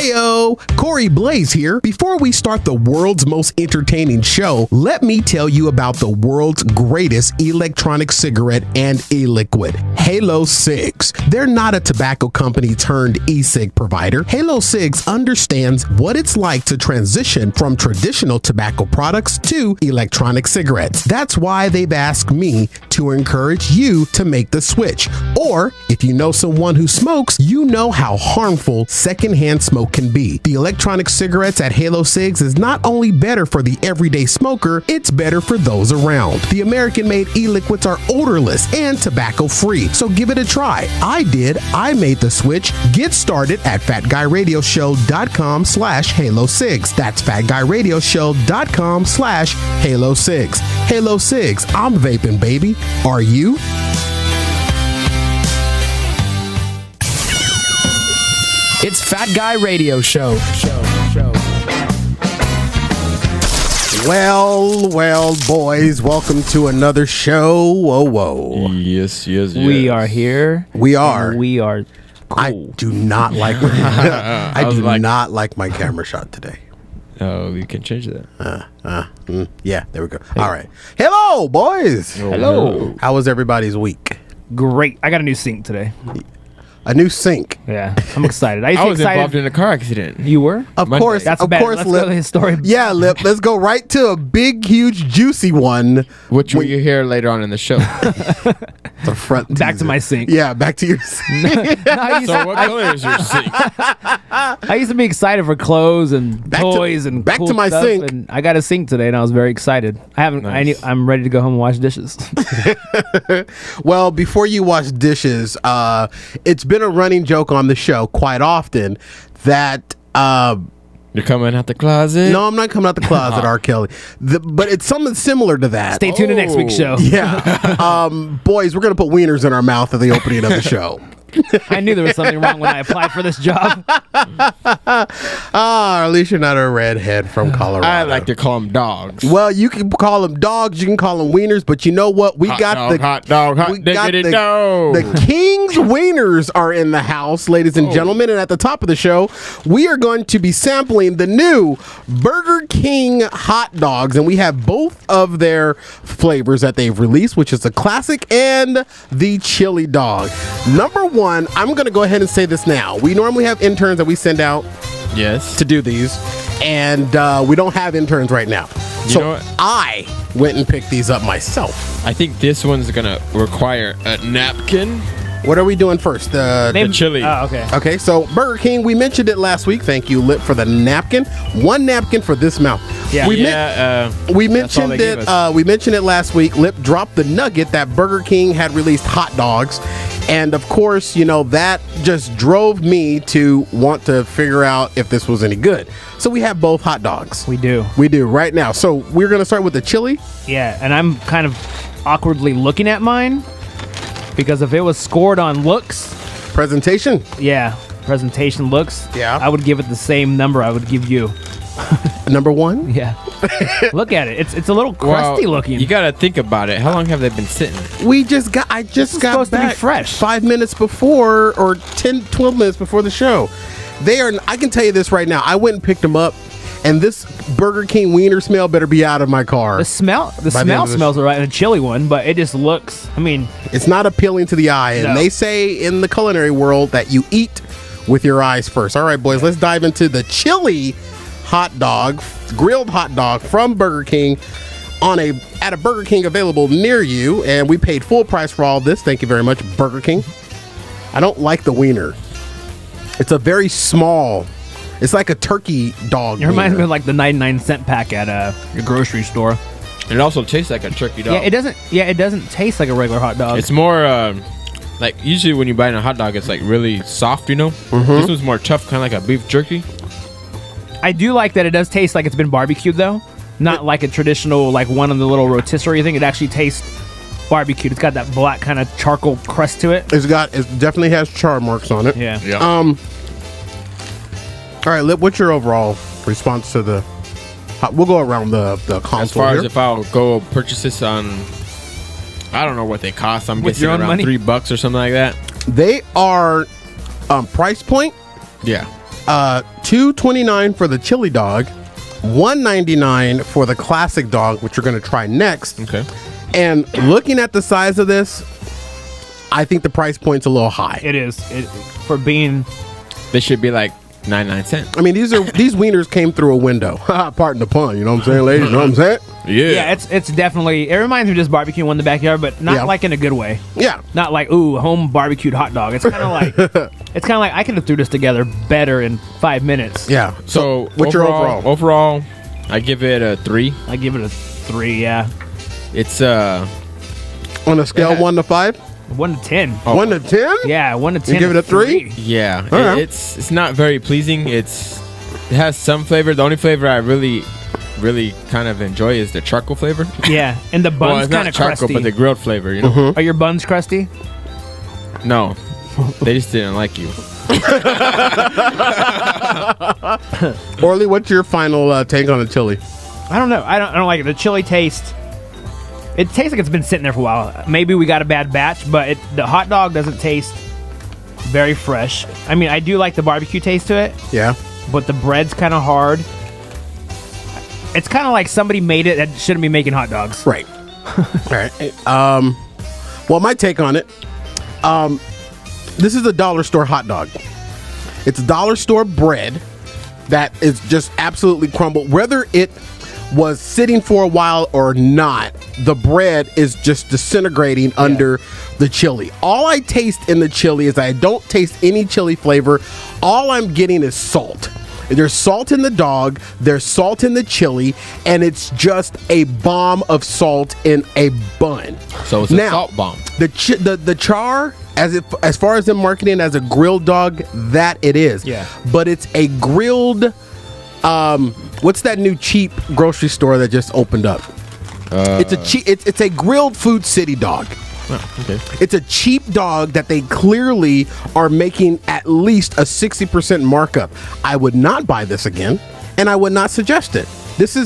Heyo, Corey Blaze here. Before we start the world's most entertaining show, let me tell you about the world's greatest electronic cigarette and e-liquid, HaloCigs. They're not a tobacco company turned e-cig provider. HaloCigs understands what it's like to transition from traditional tobacco products to electronic cigarettes. That's why they've asked me to encourage you to make the switch. Or if you know someone who smokes, you know how harmful secondhand smoke can be. The electronic cigarettes at HaloCigs is not only better for the everyday smoker, it's better for those around. The American-made e-liquids are odorless and tobacco-free, so give it a try. I did. I made the switch. Get started at fatguyradioshow.com/HaloCigs. That's fatguyradioshow.com/HaloCigs. HaloCigs. I'm vaping, baby. Are you? It's Fat Guy Radio Show. Well, boys, welcome to another show. Whoa. Yes. We are here. We are. We are cool. I do not like not like my camera shot today. Oh, you can change that. Yeah, there we go. All right. Hello, boys. Hello. How was everybody's week? Great. I got a new sink today. A new sink. Yeah, I'm excited. I was involved in a car accident. You were? Of Monday. course. That's of bad. course, Let's Lip. go to his story. Yeah, Lip. Let's go right to a big, huge, juicy one. Which will you hear later on in the show? The front. Back to my sink. Yeah, back to your sink. So what color is your sink? I used to be excited for clothes and toys and back cool to my stuff, sink. And I got a sink today, and I was very excited. Nice. I'm ready to go home and wash dishes. Well, before you wash dishes, it's been a running joke on the show quite often that You're coming out the closet? no, I'm not coming out the closet, R. Kelly. But it's something similar to that. Stay tuned to next week's show. Yeah. Boys, we're going to put wieners in our mouth at the opening of the show. I knew there was something wrong when I applied for this job. At least you're not a redhead from Colorado. I like to call them dogs. Well, you can call them dogs, you can call them wieners, but you know what? We got the hot diggity dog. The King's Wieners are in the house, ladies and gentlemen, and at the top of the show, we are going to be sampling the new Burger King hot dogs, and we have both of their flavors that they've released, which is the classic and the chili dog. Number one, I'm going to go ahead and say this now. We normally have interns that we send out Yes. to do these, and we don't have interns right now. You know what? I went and picked these up myself. I think this one's going to require a napkin. What are we doing first? The chili. Oh, okay. Okay, so Burger King, we mentioned it last week. Thank you, Lip, for the napkin. One napkin for this mouth. Yeah. We That's all mentioned they gave it. us. We mentioned it last week. Lip dropped the nugget that Burger King had released hot dogs, and of course, you know that just drove me to want to figure out if this was any good. So we have both hot dogs. We do. We do right now. So we're gonna start with the chili. Yeah, and I'm kind of awkwardly looking at mine because if it was scored on looks, Presentation. presentation looks, Yeah. I would give it the same number I would give you. Number one. Yeah. Look at it. It's a little crusty looking. You got to think about it. How long have they been sitting? I just got supposed to be back fresh. 5 minutes before, or 10, 12 minutes before the show. I can tell you this right now. I went and picked them up, and this Burger King wiener smell better be out of my car. the smell By the end of the smells all right in a chili one, but it just looks, I mean, It's not appealing to the eye, and No. they say in the culinary world that you eat with your eyes first. All right, boys, let's dive into the chili hot dog, grilled hot dog from Burger King at a Burger King available near you, and we paid full price for all of this. Thank you very much, Burger King. I don't like the wiener. It's a very small. It's like a turkey dog. it reminds me wiener. of like the 99-cent pack at your grocery store. It also tastes like a turkey dog. Yeah, it doesn't taste like a regular hot dog. It's more like usually when you buy a hot dog, it's like really soft, you know? This one's more tough, kind of like a beef jerky. I do like that it does taste like it's been barbecued though. Not like a traditional like one of the little rotisserie thing. It actually tastes barbecued. It's got that black kind of charcoal crust to it. It definitely has char marks on it. Yeah. All right, Lip, what's your overall response to the? We'll go around the console As far here. as if I'll go purchase this on, I don't know what they cost. I'm With guessing your own around money? $3 or something like that. They are price point. Yeah. $2.29 for the chili dog, $1.99 for the classic dog, which we're going to try next. Okay. And looking at the size of this, I think the price point's a little high. It is. For being... This should be like 99 cents. I mean, these wieners came through a window. Pardon the pun. You know what I'm saying, ladies? You know what I'm saying? Yeah, it's definitely... It reminds me of just barbecue in the backyard, but not like in a good way. Yeah. Not like, ooh, home barbecued hot dog. It's kind of like... It's kind of like I could have threw this together better in 5 minutes. Yeah. So what's your overall? Overall, I give it a 3. I give it a 3, yeah. It's on a scale 1 to 5? 1 to 10. 1 to 10? Yeah, 1 to 10. You give it a 3? Yeah. Right. It's not very pleasing. It has some flavor. The only flavor I really kind of enjoy is the charcoal flavor. Yeah, and the bun's kind of charcoal, crusty. but the grilled flavor, you know. Are your buns crusty? No, they just didn't like you. Orly, what's your final take on the chili? I don't know. I don't like it. The chili taste. It tastes like it's been sitting there for a while. Maybe we got a bad batch, but the hot dog doesn't taste very fresh. I mean, I do like the barbecue taste to it. Yeah. But the bread's kind of hard. It's kind of like somebody made it that shouldn't be making hot dogs. Right. Right. Well, my take on it. This is a dollar store hot dog. It's a dollar store bread that is just absolutely crumbled. Whether it was sitting for a while or not, the bread is just disintegrating under the chili. All I taste in the chili is I don't taste any chili flavor. All I'm getting is salt. There's salt in the dog, there's salt in the chili, and it's just a bomb of salt in a bun. So it's a salt bomb. The char, as far as them marketing as a grilled dog, that it is. Yeah. But it's a grilled. What's that new cheap grocery store that just opened up? It's a grilled food city dog. Oh, okay. It's a cheap dog that they clearly are making at least a 60% markup. I would not buy this again, and I would not suggest it. This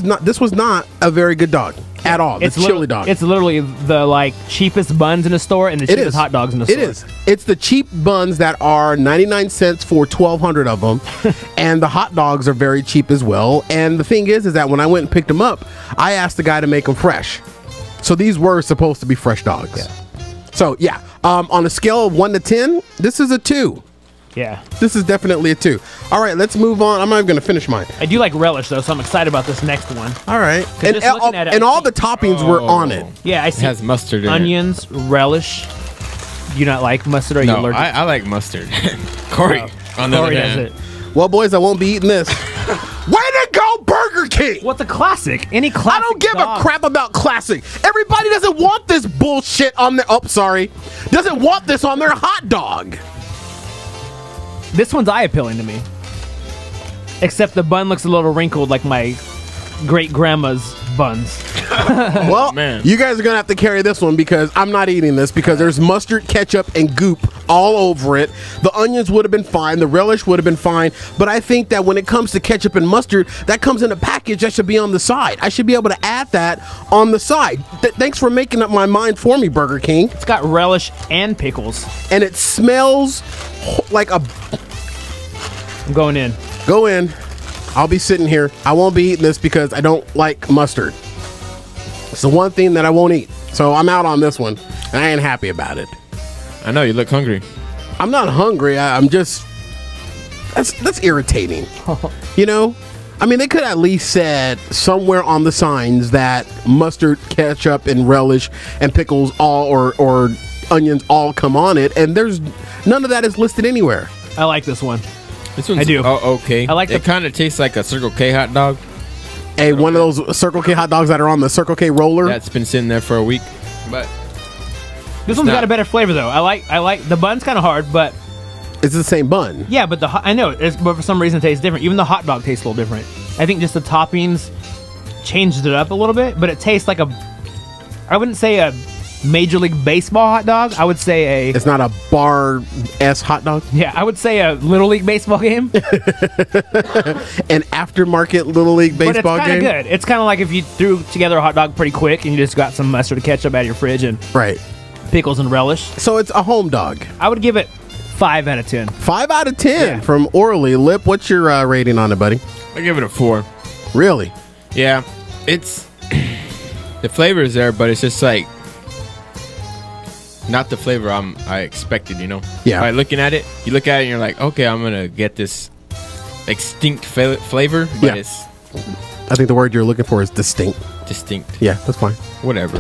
was not a very good dog at all. It's chili dog. It's literally the cheapest buns in the store and the cheapest hot dogs in the store. It is. It's the cheap buns that are 99 cents for 1,200 of them, and the hot dogs are very cheap as well. And the thing is that when I went and picked them up, I asked the guy to make them fresh. So these were supposed to be fresh dogs. Yeah. So yeah, on a scale of 1 to 10, this is a 2. Yeah. This is definitely a 2. All right, let's move on. I'm not even going to finish mine. I do like relish, though, so I'm excited about this next one. All right. And, just looking at it, and all the toppings were on it. Yeah, I It see has mustard in onions, relish. Do you not like mustard? Or are you No, allergic? I like mustard. Corey, on the other Corey does hand. it. Well, boys, I won't be eating this. Way to go, Burger King! What's a classic? Any classic I don't give dog. a crap about classic. Everybody doesn't want this bullshit on their... Oh, sorry. Doesn't want this on their hot dog. This one's eye-appealing to me. Except the bun looks a little wrinkled like my great-grandma's buns. Well, man. You guys are going to have to carry this one because I'm not eating this because there's mustard, ketchup, and goop all over it. The onions would have been fine. The relish would have been fine. But I think that when it comes to ketchup and mustard, that comes in a package that should be on the side. I should be able to add that on the side. Thanks for making up my mind for me, Burger King. It's got relish and pickles. And it smells like a... I'm going in. Go in. I'll be sitting here. I won't be eating this because I don't like mustard. It's the one thing that I won't eat. So I'm out on this one. And I ain't happy about it. I know, you look hungry. I'm not hungry. I'm just... That's irritating. You know? I mean, they could at least said somewhere on the signs that mustard, ketchup, and relish and pickles all or onions all come on it. And there's none of that is listed anywhere. I like this one. This one's I do. okay. I like it. Kind of tastes like a Circle K hot dog. Hey, one of those Circle K hot dogs that are on the Circle K roller. That's been sitting there for a week. But This one's got a better flavor, though. I like the bun's kind of hard, but It's the same bun. yeah, but I know but for some reason it tastes different. Even the hot dog tastes a little different. I think just the toppings changed it up a little bit, but it tastes like I wouldn't say a Major League Baseball hot dog. I would say It's not a bar S hot dog. I would say a Little League baseball game. An aftermarket Little League But it's baseball kind of game. good. It's kind of like if you threw together a hot dog pretty quick and you just got some mustard and ketchup out of your fridge and Right. pickles and relish. So it's a home dog. I would give it 5 out of 10. 5 out of 10 Yeah. from Orly. Lip, what's your rating on it, buddy? I give it a 4. Really? Yeah, it's the flavor is there, but it's just like not the flavor I expected. You know? Yeah. By looking at it, you look at it and you're like, okay, I'm gonna get this extinct flavor, but Yeah. it's I think the word you're looking for is distinct. distinct. Yeah, that's fine. Whatever.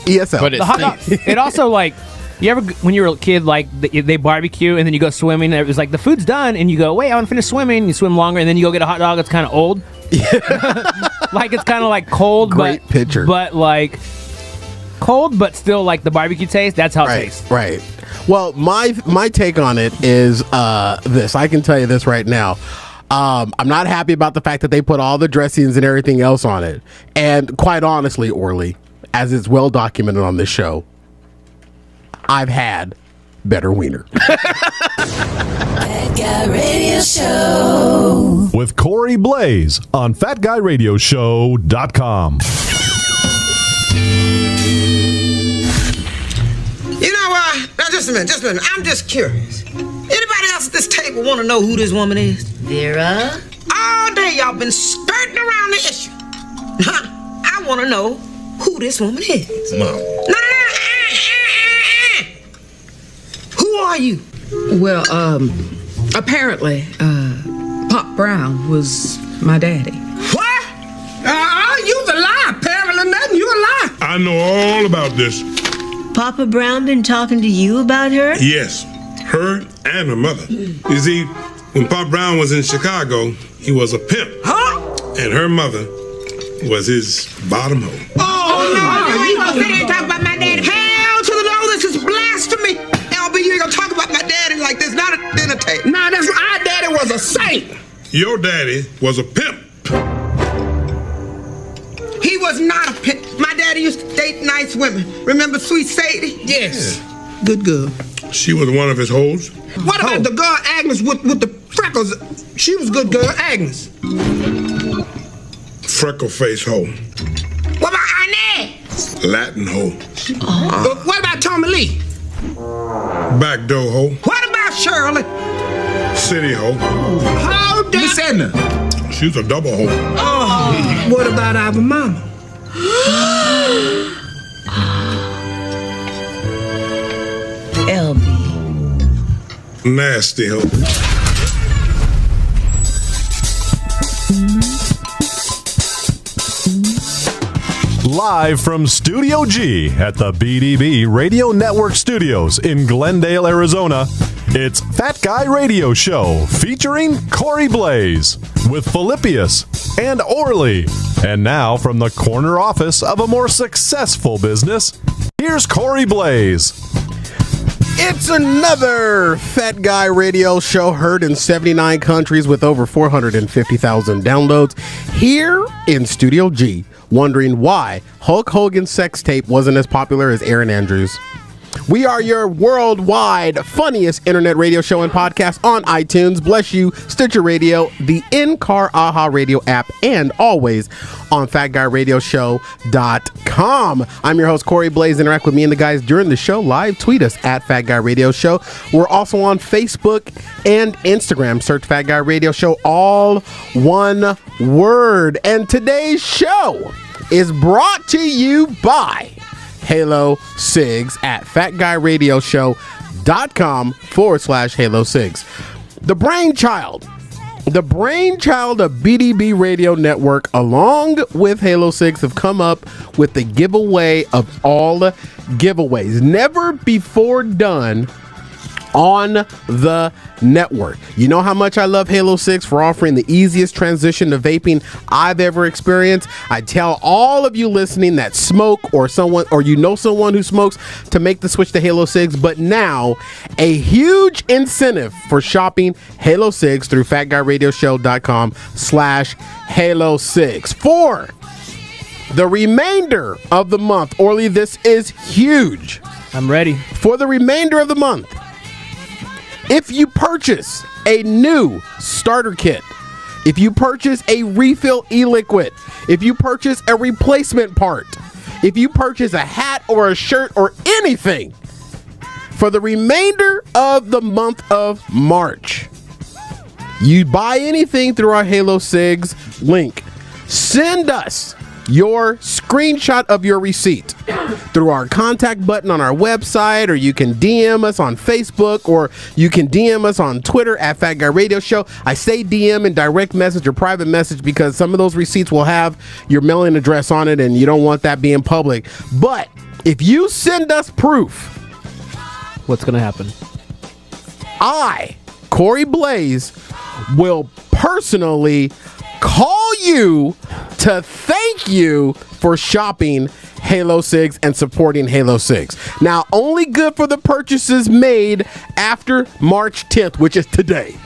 ESL. But it's The hot dog. It also like. You ever, when you were a kid, like they barbecue and then you go swimming, and it was like the food's done, and you go, wait, I want to finish swimming. You swim longer, and then you go get a hot dog that's kind of old. Like it's kind of like cold, Great picture. but like cold, but still like the barbecue taste. That's how it tastes. Right. Well, my take on it is this. I can tell you this right now. I'm not happy about the fact that they put all the dressings and everything else on it. And quite honestly, Orly, as it's well documented on this show, I've had better wiener. Fat Guy Radio Show. With Corey Blaze on FatGuyRadioShow.com. You know, now just a minute. I'm just curious. Anybody else at this table want to know who this woman is? Vera? All day y'all been skirting around the issue. I want to know who this woman is. Mom. No. Who are you? Well, apparently, Pop Brown was my daddy. What? You's a lie. Apparently nothing. You a lie. I know all about this. Papa Brown been talking to you about her? Yes, her and her mother. You see, when Pop Brown was in Chicago, he was a pimp. Huh? And her mother was his bottom hoe. Oh, no. You gonna sit here and talk about my daddy? Hell to the no, this is blasphemy. LB, you ain't gonna talk about my daddy like this. Not at dinner table. Nah, that's our daddy was a saint. Your daddy was a pimp. He was not a pimp. My daddy used to date nice women. Remember Sweet Sadie? Yes. Good girl. She was one of his hoes. What about the girl Agnes with the freckles? She was good girl, Agnes. Freckle face hoe. What about Inez? Latin hoe. What about Tommy Lee? Back door hoe. What about Shirley? City hoe. How did Miss Edna? She's a double hoe. What about our mama? LB. Nasty hoe. Live from Studio G at the BDB Radio Network Studios in Glendale, Arizona, it's Fat Guy Radio Show featuring Corey Blaze with Philippius and Orly. And now from the corner office of a more successful business, here's Corey Blaze. It's another Fat Guy Radio Show heard in 79 countries with over 450,000 downloads here in Studio G. Wondering why Hulk Hogan's sex tape wasn't as popular as Erin Andrews. We are your worldwide funniest internet radio show and podcast on iTunes, bless you, Stitcher Radio, the in-car AHA radio app, and always on FatGuyRadioShow.com. I'm your host, Corey Blaze. Interact with me and the guys during the show live. Tweet us at Fat Guy Radio Show. We're also on Facebook and Instagram. Search Fat Guy Radio Show, all one word. And today's show is brought to you by HaloCigs at fatguyradioshow.com/HaloCigs. The brainchild of BDB Radio Network, along with HaloCigs, have come up with the giveaway of all giveaways. Never before done on the network. You know how much I love HaloCigs for offering the easiest transition to vaping I've ever experienced. I tell all of you listening that smoke or you know someone who smokes to make the switch to HaloCigs, but now a huge incentive for shopping HaloCigs through fatguyradioshow.com/HaloCigs. For the remainder of the month, Orly, this is huge. I'm ready. For the remainder of the month, if you purchase a new starter kit, if you purchase a refill e-liquid, if you purchase a replacement part, if you purchase a hat or a shirt or anything for the remainder of the month of March, you buy anything through our HaloCigs link, send us your screenshot of your receipt through our contact button on our website, or you can DM us on Facebook, or you can DM us on Twitter at Fat Guy Radio Show. I say DM and direct message or private message because some of those receipts will have your mailing address on it and you don't want that being public. But if you send us proof, what's going to happen? I, Corey Blaze, will personally call you to thank you for shopping HaloCigs and supporting HaloCigs. Now, only good for the purchases made after March 10th, which is today.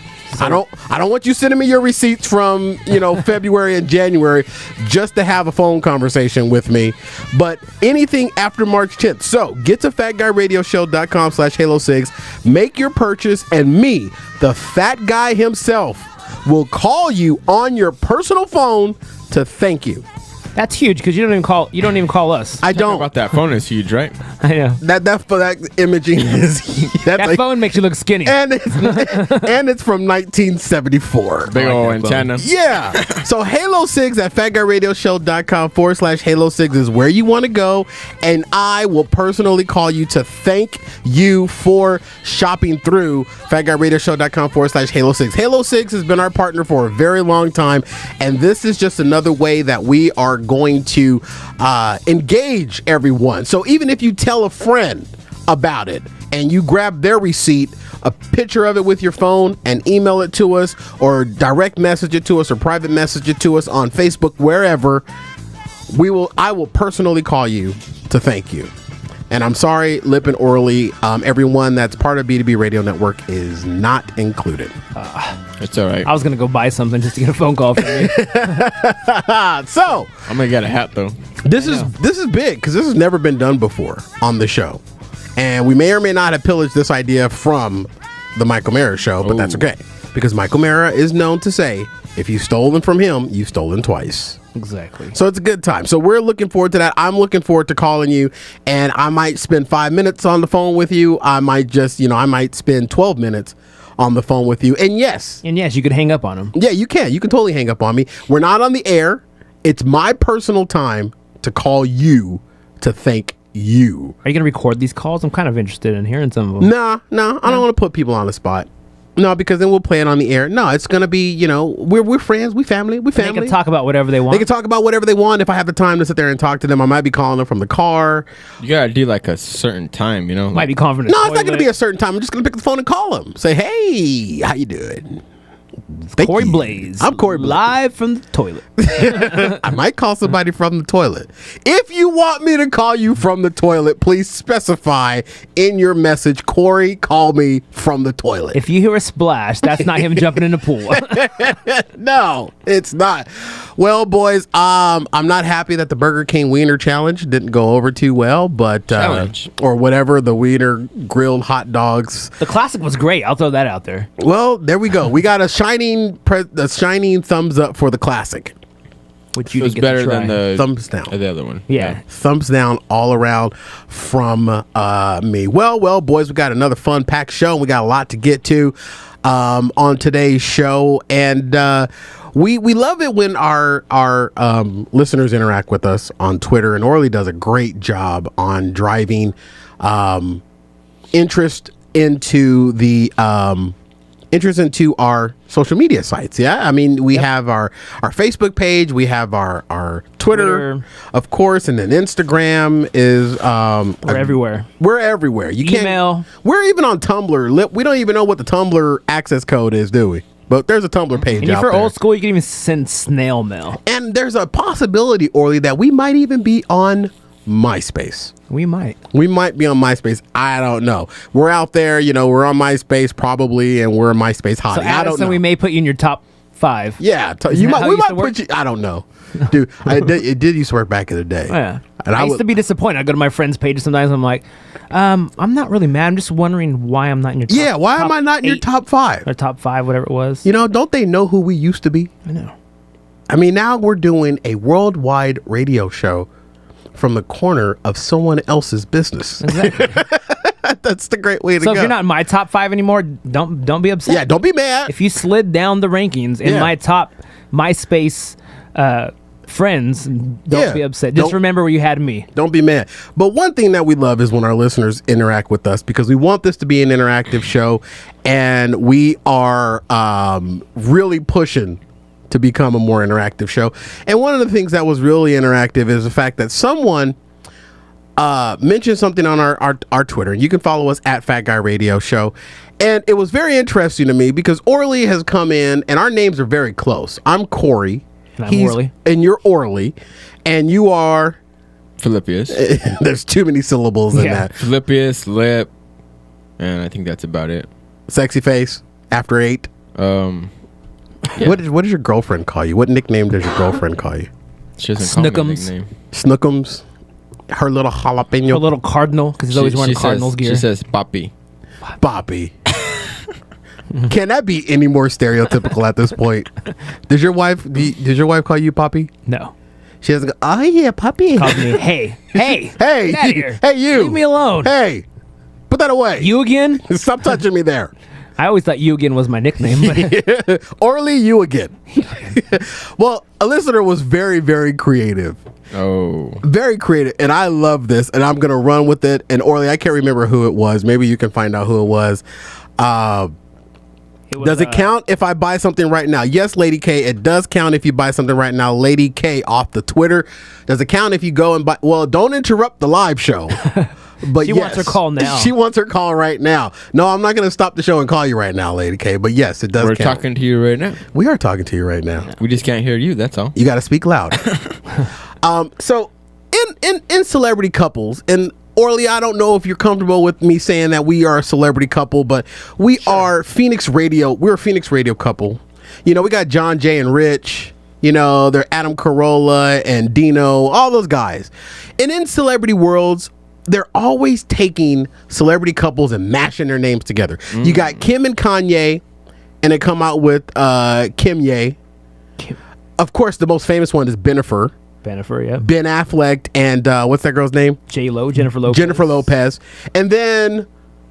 I don't want you sending me your receipts from, February and January just to have a phone conversation with me, but anything after March 10th. So get to fatguyradioshow.com/HaloCigs, make your purchase, and me, the fat guy himself, will call you on your personal phone to thank you. That's huge because you don't even call us. I don't. About that phone is huge, right? I know. That imaging is that phone makes you look skinny. And it's from 1974. Big old antenna. Yeah. So HaloCigs at fatguyradioshow.com/HaloCigs is where you want to go, and I will personally call you to thank you for shopping through fatguyradioshow.com/HaloCigs. HaloCigs has been our partner for a very long time, and this is just another way that we are going to engage everyone. So even if you tell a friend about it and you grab their receipt, a picture of it with your phone, and email it to us, or direct message it to us, or private message it to us on Facebook, wherever, I will personally call you to thank you. And I'm sorry, lip and orally, everyone that's part of B2B Radio Network is not included. It's all right. I was going to go buy something just to get a phone call from you. So I'm going to get a hat, though. This is big because this has never been done before on the show. And we may or may not have pillaged this idea from the Michael Mara show, but that's okay. Because Michael Mara is known to say, if you've stolen from him, you've stolen twice. Exactly. So it's a good time. So we're looking forward to that. I'm looking forward to calling you, and I might spend 5 minutes on the phone with you. I might just, I might spend 12 minutes on the phone with you. And yes, you could hang up on him. Yeah, you can. You can totally hang up on me. We're not on the air. It's my personal time to call you to thank you. Are you going to record these calls? I'm kind of interested in hearing some of them. No, I don't want to put people on the spot. No, because then we'll play it on the air. No, it's going to be, we're friends, we family. They can talk about whatever they want. They can talk about whatever they want. If I have the time to sit there and talk to them, I might be calling them from the car. You got to do like a certain time, Might be confident. No, it's not going to be a certain time. I'm just going to pick the phone and call them. Say, hey, how you doing? Corey Blaze. I'm Corey Blaze. Live from the toilet. I might call somebody from the toilet. If you want me to call you from the toilet, please specify in your message, Corey, call me from the toilet. If you hear a splash, that's not him jumping in the pool. No, it's not. Well, boys, I'm not happy that the Burger King Wiener Challenge didn't go over too well, but or whatever, the Wiener grilled hot dogs. The classic was great. I'll throw that out there. Well, there we go. We got a shining thumbs up for the classic. Which you was better than the thumbs down. The other one. Yeah. Thumbs down all around from me. Well, boys, we got another fun packed show. We got a lot to get to on today's show, and we love it when our listeners interact with us on Twitter, and Orly does a great job on driving interest into our social media sites. Yeah, I mean, we have our Facebook page, we have our Twitter, of course, and then Instagram is we're everywhere. We're everywhere. You Email. We're even on Tumblr. We don't even know what the Tumblr access code is, do we? But there's a Tumblr page and out if there. you're old school, you can even send snail mail. And there's a possibility, Orly, that we might even be on MySpace. We might be on MySpace. I don't know. We're out there, we're on MySpace probably, and we're a MySpace hottie. So I don't know. We may put you in your top 5. Yeah, we might put you. I don't know, dude. It did used to work back in the day. Oh, yeah, and I used to be disappointed. I go to my friend's page sometimes. I'm like, I'm not really mad. I'm just wondering why I'm not in your top. Yeah, why am I not in your top 5 or top 5, whatever it was? Don't they know who we used to be? I know. I mean, now we're doing a worldwide radio show from the corner of someone else's business. Exactly. That's the great way to So go. if you're not in my top 5 anymore, don't be upset. Yeah, don't be mad. If you slid down the rankings in my top MySpace friends, don't be upset. Just remember where you had me. Don't be mad. But one thing that we love is when our listeners interact with us, because we want this to be an interactive show, and we are really pushing to become a more interactive show. And one of the things that was really interactive is the fact that someone mentioned something on our Twitter. You can follow us at Fat Guy Radio Show. And it was very interesting to me because Orly has come in, and our names are very close. I'm Corey. And I'm Orly. And you're Orly. And you are... Philippius. There's too many syllables in that. Philippius, Lip, and I think that's about it. Sexy face, after 8. Yeah. What does your girlfriend call you? What nickname does your girlfriend call you? She doesn't call me a Snookums. nickname. Snookums? Her little jalapeno? A little cardinal, because he's always wearing Cardinals gear. She says Papi. Bobby. Can that be any more stereotypical at this point? Does your wife call you Poppy? No. She doesn't go, oh yeah, Poppy. Calls me, hey, hey, get out of here. Hey, you. Leave me alone. Hey, put that away. You again? Stop touching me there. I always thought you again was my nickname. But Orly, you again. Well, a listener was very, very creative. Oh. Very creative. And I love this. And I'm going to run with it. And Orly, I can't remember who it was. Maybe you can find out who it was. Does it count if I buy something right now? Yes, Lady K, it does count if you buy something right now. Lady K off the Twitter. Does it count if you go and buy? Well, don't interrupt the live show. But she wants her call now. She wants her call right now. No, I'm not going to stop the show and call you right now, Lady K. But yes, it does We're count. talking to you right now. We are talking to you right now. We just can't hear you, that's all. You got to speak loud. So in celebrity couples, and Orly, I don't know if you're comfortable with me saying that we are a celebrity couple, but we are Phoenix Radio. We're a Phoenix Radio couple. You know, we got John Jay and Rich. You know, they're Adam Carolla and Dino, all those guys. And in celebrity worlds, they're always taking celebrity couples and mashing their names together. You got Kim and Kanye, and they come out with Kim Ye. Of course, the most famous one is Bennifer. Bennifer, yeah. Ben Affleck and what's that girl's name? J-Lo, Jennifer Lopez. Jennifer Lopez. And then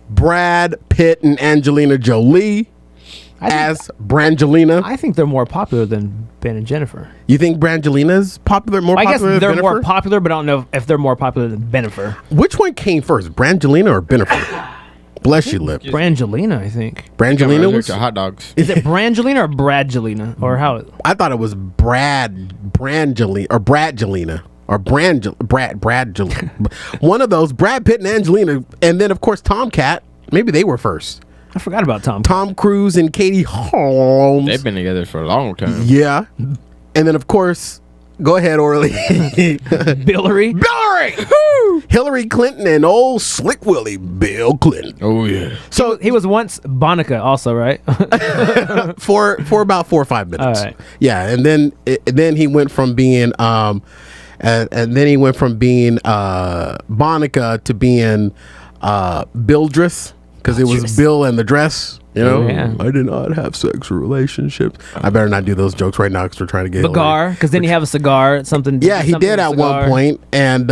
Brad Pitt and Angelina Jolie as Brangelina. I think they're more popular than Ben and Jennifer. You think Brangelina's popular, more I guess popular they're than more Bennifer? popular, but I don't know if they're more popular than Bennifer. Which one came first, Brangelina or Bennifer? Bless you, Lip. Brangelina, I think. Brangelina was hot dogs. Is it Brangelina or Bradgelina? Or how? I thought it was Brangelina or Bradgelina or Bradgelina. One of those, Brad Pitt and Angelina, and then of course Tomcat. Maybe they were first. I forgot about Tom Cruise and Katie Holmes. They've been together for a long time. Yeah. And then of course, go ahead, Orly. Billary. Hillary Clinton and old Slick Willie Bill Clinton. Oh yeah. So he was once Bonica, also, right? for about 4 or 5 minutes. All right. Yeah, and then he went from being and then he went from being Bonica to being Bildress, because it was Bill and the dress. You know, I did not have sexual relationships. I better not do those jokes right now because we're trying to get Cigar, because then you have a cigar, something. Yeah, he something did at one point, and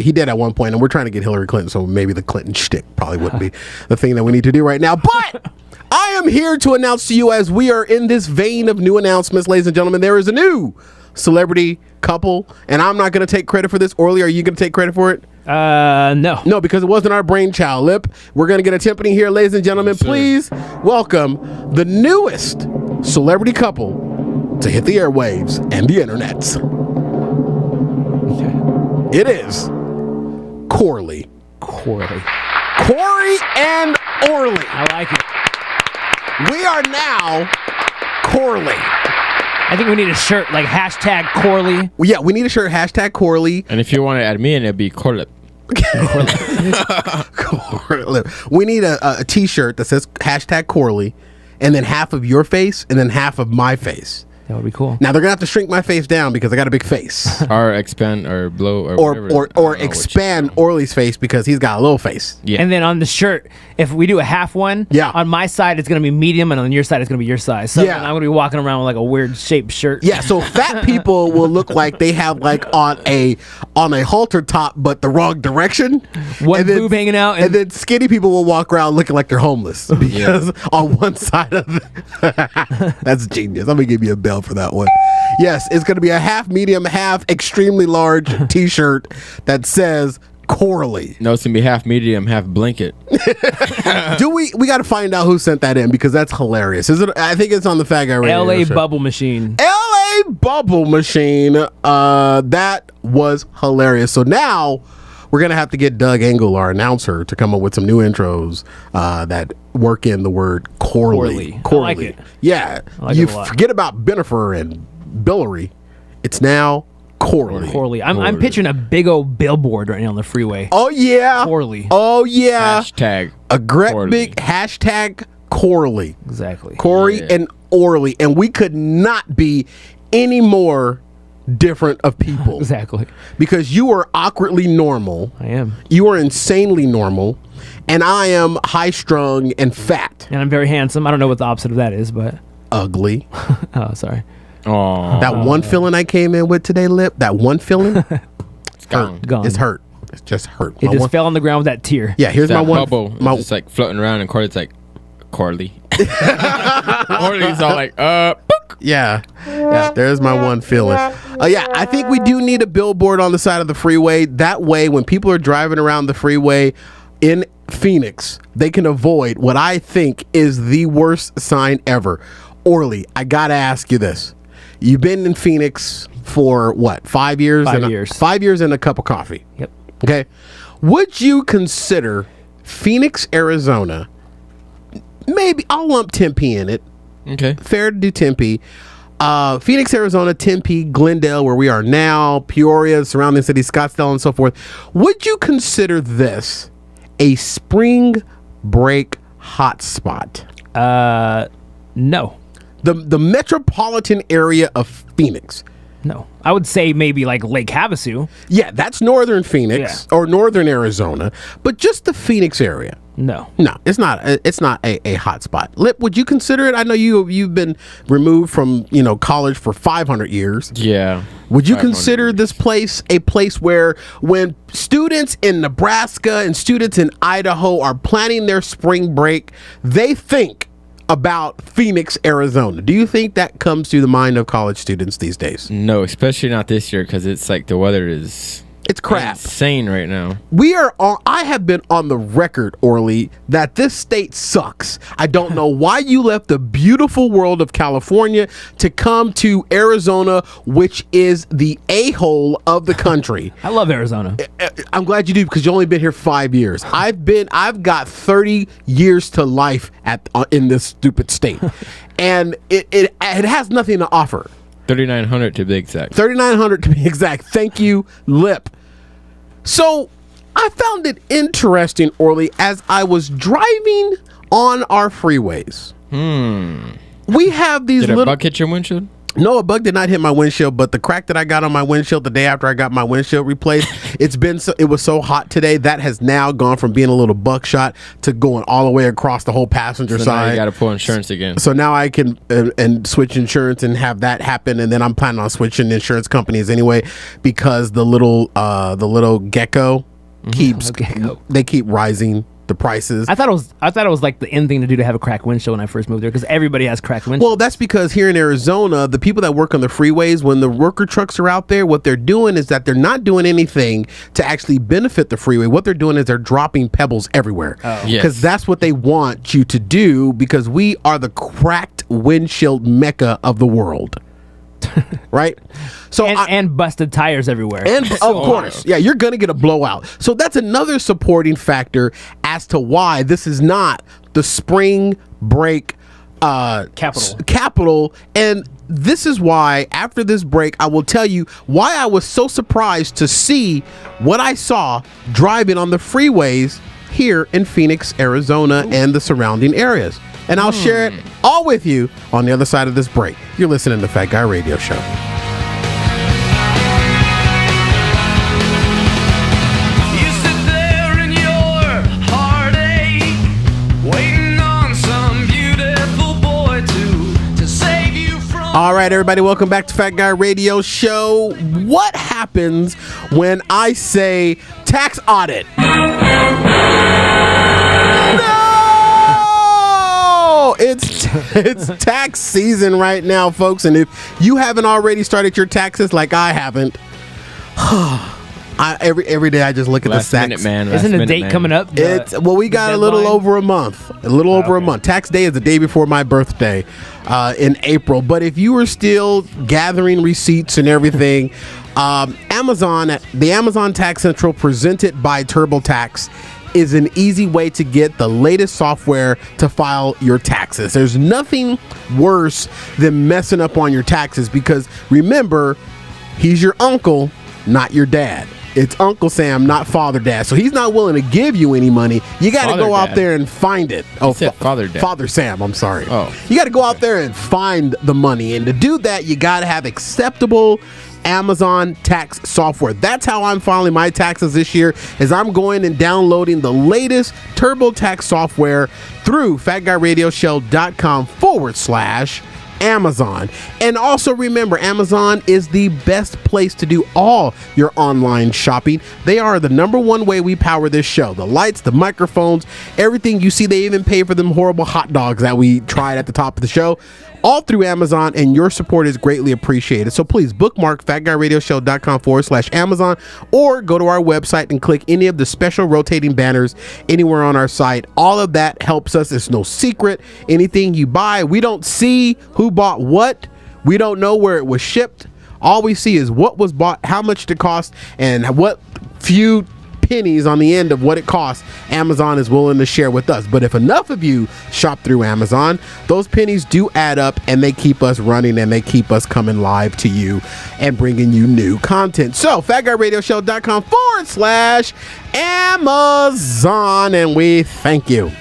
he did at one point, and we're trying to get Hillary Clinton, so maybe the Clinton shtick probably wouldn't be the thing that we need to do right now. But I am here to announce to you, as we are in this vein of new announcements, ladies and gentlemen, there is a new celebrity couple, and I'm not going to take credit for this. Orly, are you going to take credit for it? No, because it wasn't our brainchild. Lip, we're gonna get a timpani here, ladies and gentlemen. Yes, please welcome the newest celebrity couple to hit the airwaves and the internets. It is Corey and Orly. I like it. We are now Corley. I think we need a shirt like hashtag Corley. Yeah, we need a shirt hashtag Corley. And if you want to add me in, it'd be Corlip. We need a t-shirt that says hashtag Corley, and then half of your face and then half of my face. That would be cool. Now they're gonna have to shrink my face down because I got a big face. Or expand or blow or whatever. or expand Orly's face because he's got a little face. Yeah. And then on the shirt, if we do a half one, on my side it's gonna be medium, and on your side it's gonna be your size. So I'm gonna be walking around with like a weird shaped shirt. Yeah, so fat people will look like they have like on a halter top, but the wrong direction. One boob hanging out, and then skinny people will walk around looking like they're homeless because on one side of that's genius. I'm gonna give you a bell for that one. Yes, it's gonna be a half medium, half extremely large T-shirt that says Corley. No, it's gonna be half medium, half blanket. We got to find out who sent that in because that's hilarious. Is it? I think it's on the Fat Guy Radio LA Show. Bubble Machine. LA Bubble Machine. That was hilarious. So now we're gonna have to get Doug Engel, our announcer, to come up with some new intros that work in the word Corley. I like it. Yeah, like you it a lot. forget about Benifer and Billery. It's now Corley. Corley. I'm picturing a big old billboard right now on the freeway. Oh yeah, Corley. Oh yeah. Hashtag a great Corley. big hashtag Corley. Exactly. Corey and Orly, and we could not be any more different of people. Exactly. Because you are awkwardly normal. I am. You are insanely normal, and I am high strung and fat. And I'm very handsome. I don't know what the opposite of that is, but ugly. Oh, sorry. Oh, that one feeling I came in with today, Lip. That one feeling. It's gone. Gone. It's hurt. It's just hurt. It just fell on the ground with that tear. Yeah, here's that my one. bubble. It's like floating around, and Corley's like, Corley. Corley's all like, book. Yeah, there's my one feeling. Yeah, I think we do need a billboard on the side of the freeway. That way, when people are driving around the freeway in Phoenix, they can avoid what I think is the worst sign ever. Orly, I gotta ask you this. You've been in Phoenix for what, 5 years? 5 years. 5 years and a cup of coffee. Yep. Okay. Would you consider Phoenix, Arizona, maybe I'll lump Tempe in it. Okay. Fair to do Tempe. Phoenix, Arizona, Tempe, Glendale, where we are now, Peoria, surrounding cities, Scottsdale, and so forth. Would you consider this a spring break hotspot? No. The metropolitan area of Phoenix. No. I would say maybe like Lake Havasu. Yeah, that's northern Phoenix or northern Arizona, but just the Phoenix area. No, it's not. It's not a hot spot. Lip, would you consider it? I know you've been removed from college for 500 years. Yeah. Would you consider this place a place where when students in Nebraska and students in Idaho are planning their spring break, they think about Phoenix, Arizona? Do you think that comes to the mind of college students these days? No, especially not this year because it's like the weather is It's crap. insane right now. I have been on the record, Orly, that this state sucks. I don't know why you left the beautiful world of California to come to Arizona, which is the a-hole of the country. I love Arizona. I'm glad you do because you only been here 5 years. I've got 30 years to life in this stupid state, and it has nothing to offer. 3,900 to be exact. 3,900 to be exact. Thank you, Lip. So I found it interesting, Orly, as I was driving on our freeways. We have these Did little. a bug hit your windshield? No, a bug did not hit my windshield, but the crack that I got on my windshield the day after I got my windshield replaced, it was so hot today that has now gone from being a little buckshot to going all the way across the whole passenger So side. now you got to pull insurance again. So now I can and switch insurance and have that happen, and then I'm planning on switching insurance companies anyway because the little gecko they keep rising the prices. I thought it was like the end thing to do to have a cracked windshield when I first moved there because everybody has cracked windshields. Well, that's because here in Arizona, the people that work on the freeways, when the worker trucks are out there, what they're doing is that they're not doing anything to actually benefit the freeway. What they're doing is they're dropping pebbles everywhere. Because that's what they want you to do because we are the cracked windshield mecca of the world. Right? So and busted tires everywhere. And of course, yeah, you're going to get a blowout. So that's another supporting factor as to why this is not the spring break capital. And this is why after this break, I will tell you why I was so surprised to see what I saw driving on the freeways here in Phoenix, Arizona, and the surrounding areas. And I'll share it all with you on the other side of this break. You're You're listening to Fat Guy Radio Show. All right, everybody, welcome back to Fat Guy Radio Show. What happens when I say tax audit? No! It's tax season right now, folks, and if you haven't already started your taxes like I haven't, every day I just look at the tax. Isn't the date coming up? We got a little over a month. Over a month. Tax day is the day before my birthday in April. But if you are still gathering receipts and everything, the Amazon Tax Central presented by TurboTax is an easy way to get the latest software to file your taxes. There's nothing worse than messing up on your taxes because remember, he's your uncle, not your dad. It's Uncle Sam, not Father Dad. So he's not willing to give you any money. You got to go out there and find it. Oh, Father Dad. Father Sam, I'm sorry. Oh. You got to go out there and find the money. And to do that, you got to have acceptable Amazon tax software. That's how I'm filing my taxes this year, is I'm going and downloading the latest TurboTax software through fatguyradioshow.com/Amazon. And also remember, Amazon is the best place to do all your online shopping. They are the #1 way we power this show. The lights, the microphones, everything you see. They even pay for them horrible hot dogs that we tried at the top of the show. All through Amazon, and your support is greatly appreciated. So please bookmark fatguyradioshow.com/Amazon or go to our website and click any of the special rotating banners anywhere on our site. All of that helps us. It's no secret. Anything you buy, we don't see who bought what. We don't know where it was shipped. All we see is what was bought, how much it cost, and what few pennies on the end of what it costs Amazon is willing to share with us. But if enough of you shop through Amazon, those pennies do add up, and they keep us running, and they keep us coming live to you and bringing you new content. So fatguyradioshow.com/Amazon, and we thank you.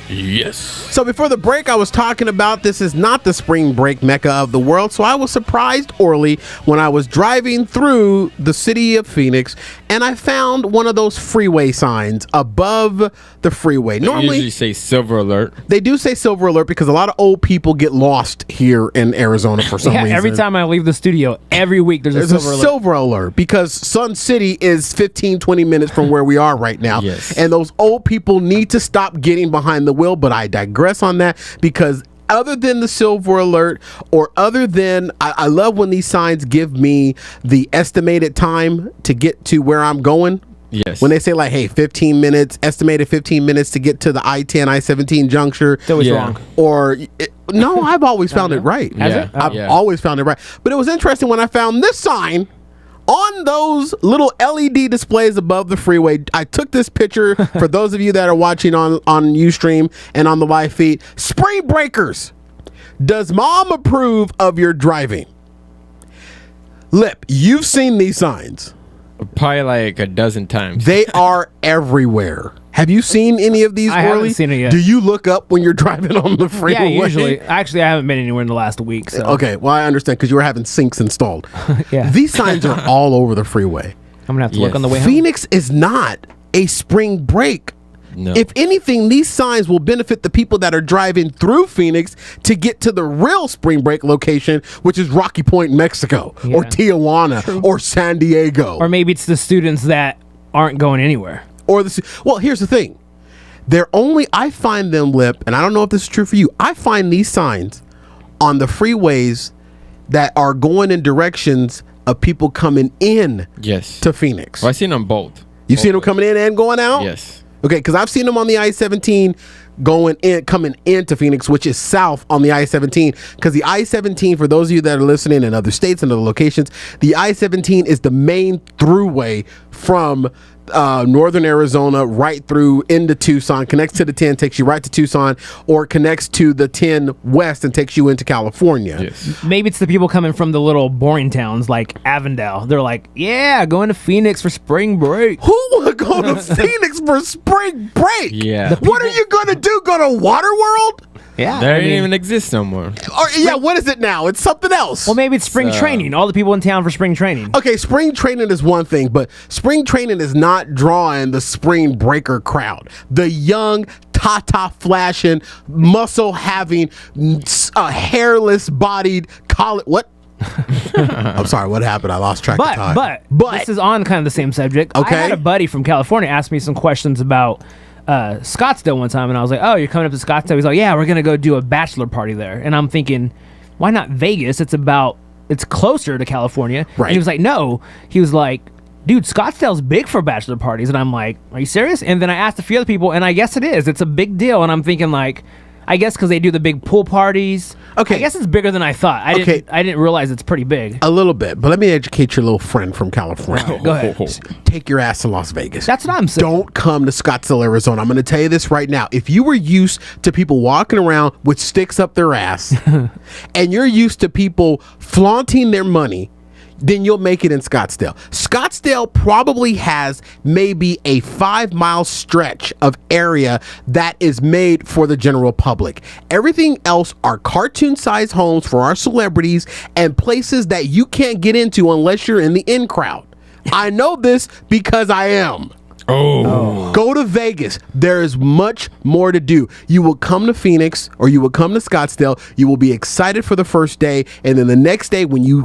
Yes. So before the break, I was talking about this is not the spring break mecca of the world. So I was surprised early when I was driving through the city of Phoenix and I found one of those freeway signs above the freeway. Normally, they usually say silver alert. They do say silver alert because a lot of old people get lost here in Arizona for some reason. Every time I leave the studio, every week there's a silver alert because Sun City is 15-20 minutes from where we are right now. Yes. And those old people need to stop getting behind the wheel, but I digress on that because other than the silver alert or other than, I love when these signs give me the estimated time to get to where I'm going. Yes. When they say like, hey, 15 minutes, estimated 15 minutes to get to the I-10, I-17 juncture. That was wrong. Or, no, I've always found it right. I've always found it right. But it was interesting when I found this sign on those little LED displays above the freeway. I took this picture for those of you that are watching on Ustream and on the live feed. Spring breakers. Does mom approve of your driving? Lip, you've seen these signs. Probably like a dozen times. They are everywhere. Have you seen any of these? I haven't seen it yet. Do you look up when you're driving on the freeway? Yeah, usually. Actually, I haven't been anywhere in the last week. So. Okay, well, I understand because you were having sinks installed. Yeah. These signs are all over the freeway. I'm going to have to look on the way home. Phoenix is not a spring break. No. If anything, these signs will benefit the people that are driving through Phoenix to get to the real spring break location, which is Rocky Point, Mexico, or Tijuana, or San Diego. Or maybe it's the students that aren't going anywhere. Well, here's the thing. I find them, Lip, and I don't know if this is true for you, I find these signs on the freeways that are going in directions of people coming in to Phoenix. Well, I've seen them both. You've seen them coming in and going out? Yes. Okay, because I've seen them on the I-17 coming into Phoenix, which is south on the I-17. Because the I-17, for those of you that are listening in other states and other locations, the I-17 is the main throughway from northern Arizona right through into Tucson, connects to the 10, takes you right to Tucson, or connects to the 10 west and takes you into California. Yes. Maybe it's the people coming from the little boring towns like Avondale. They're like, yeah, going to Phoenix for spring break. Who would go to Phoenix for spring break? Yeah. What are you going to do? Go to Waterworld? Yeah, There I didn't mean- even exist no more. Or, yeah, what is it now? It's something else. Well, maybe it's spring training. All the people in town for spring training. Okay, spring training is one thing, but spring training is not drawing the spring breaker crowd. The young, tata flashing, muscle having, hairless bodied college. What? I'm sorry, what happened? I lost track of time. But this is on kind of the same subject. Okay. I had a buddy from California ask me some questions about Scottsdale one time, and I was like, "Oh, you're coming up to Scottsdale?" He's like, "Yeah, we're gonna go do a bachelor party there." And I'm thinking, why not Vegas? It's closer to California. Right. And he was like, "No." He was like, "Dude, Scottsdale's big for bachelor parties." And I'm like, "Are you serious?" And then I asked a few other people, and I guess it is. It's a big deal. And I'm thinking like, I guess because they do the big pool parties. Okay. I guess it's bigger than I thought. I didn't realize it's pretty big. A little bit, but let me educate your little friend from California. Go ahead. Take your ass to Las Vegas. That's what I'm saying. Don't come to Scottsdale, Arizona. I'm going to tell you this right now. If you were used to people walking around with sticks up their ass and you're used to people flaunting their money, then you'll make it in Scottsdale. Scottsdale probably has maybe a 5-mile stretch of area that is made for the general public. Everything else are cartoon-sized homes for our celebrities and places that you can't get into unless you're in the in crowd. I know this because I am. Go to Vegas. There is much more to do. You will come to Phoenix or you will come to Scottsdale. You will be excited for the first day, and then the next day when you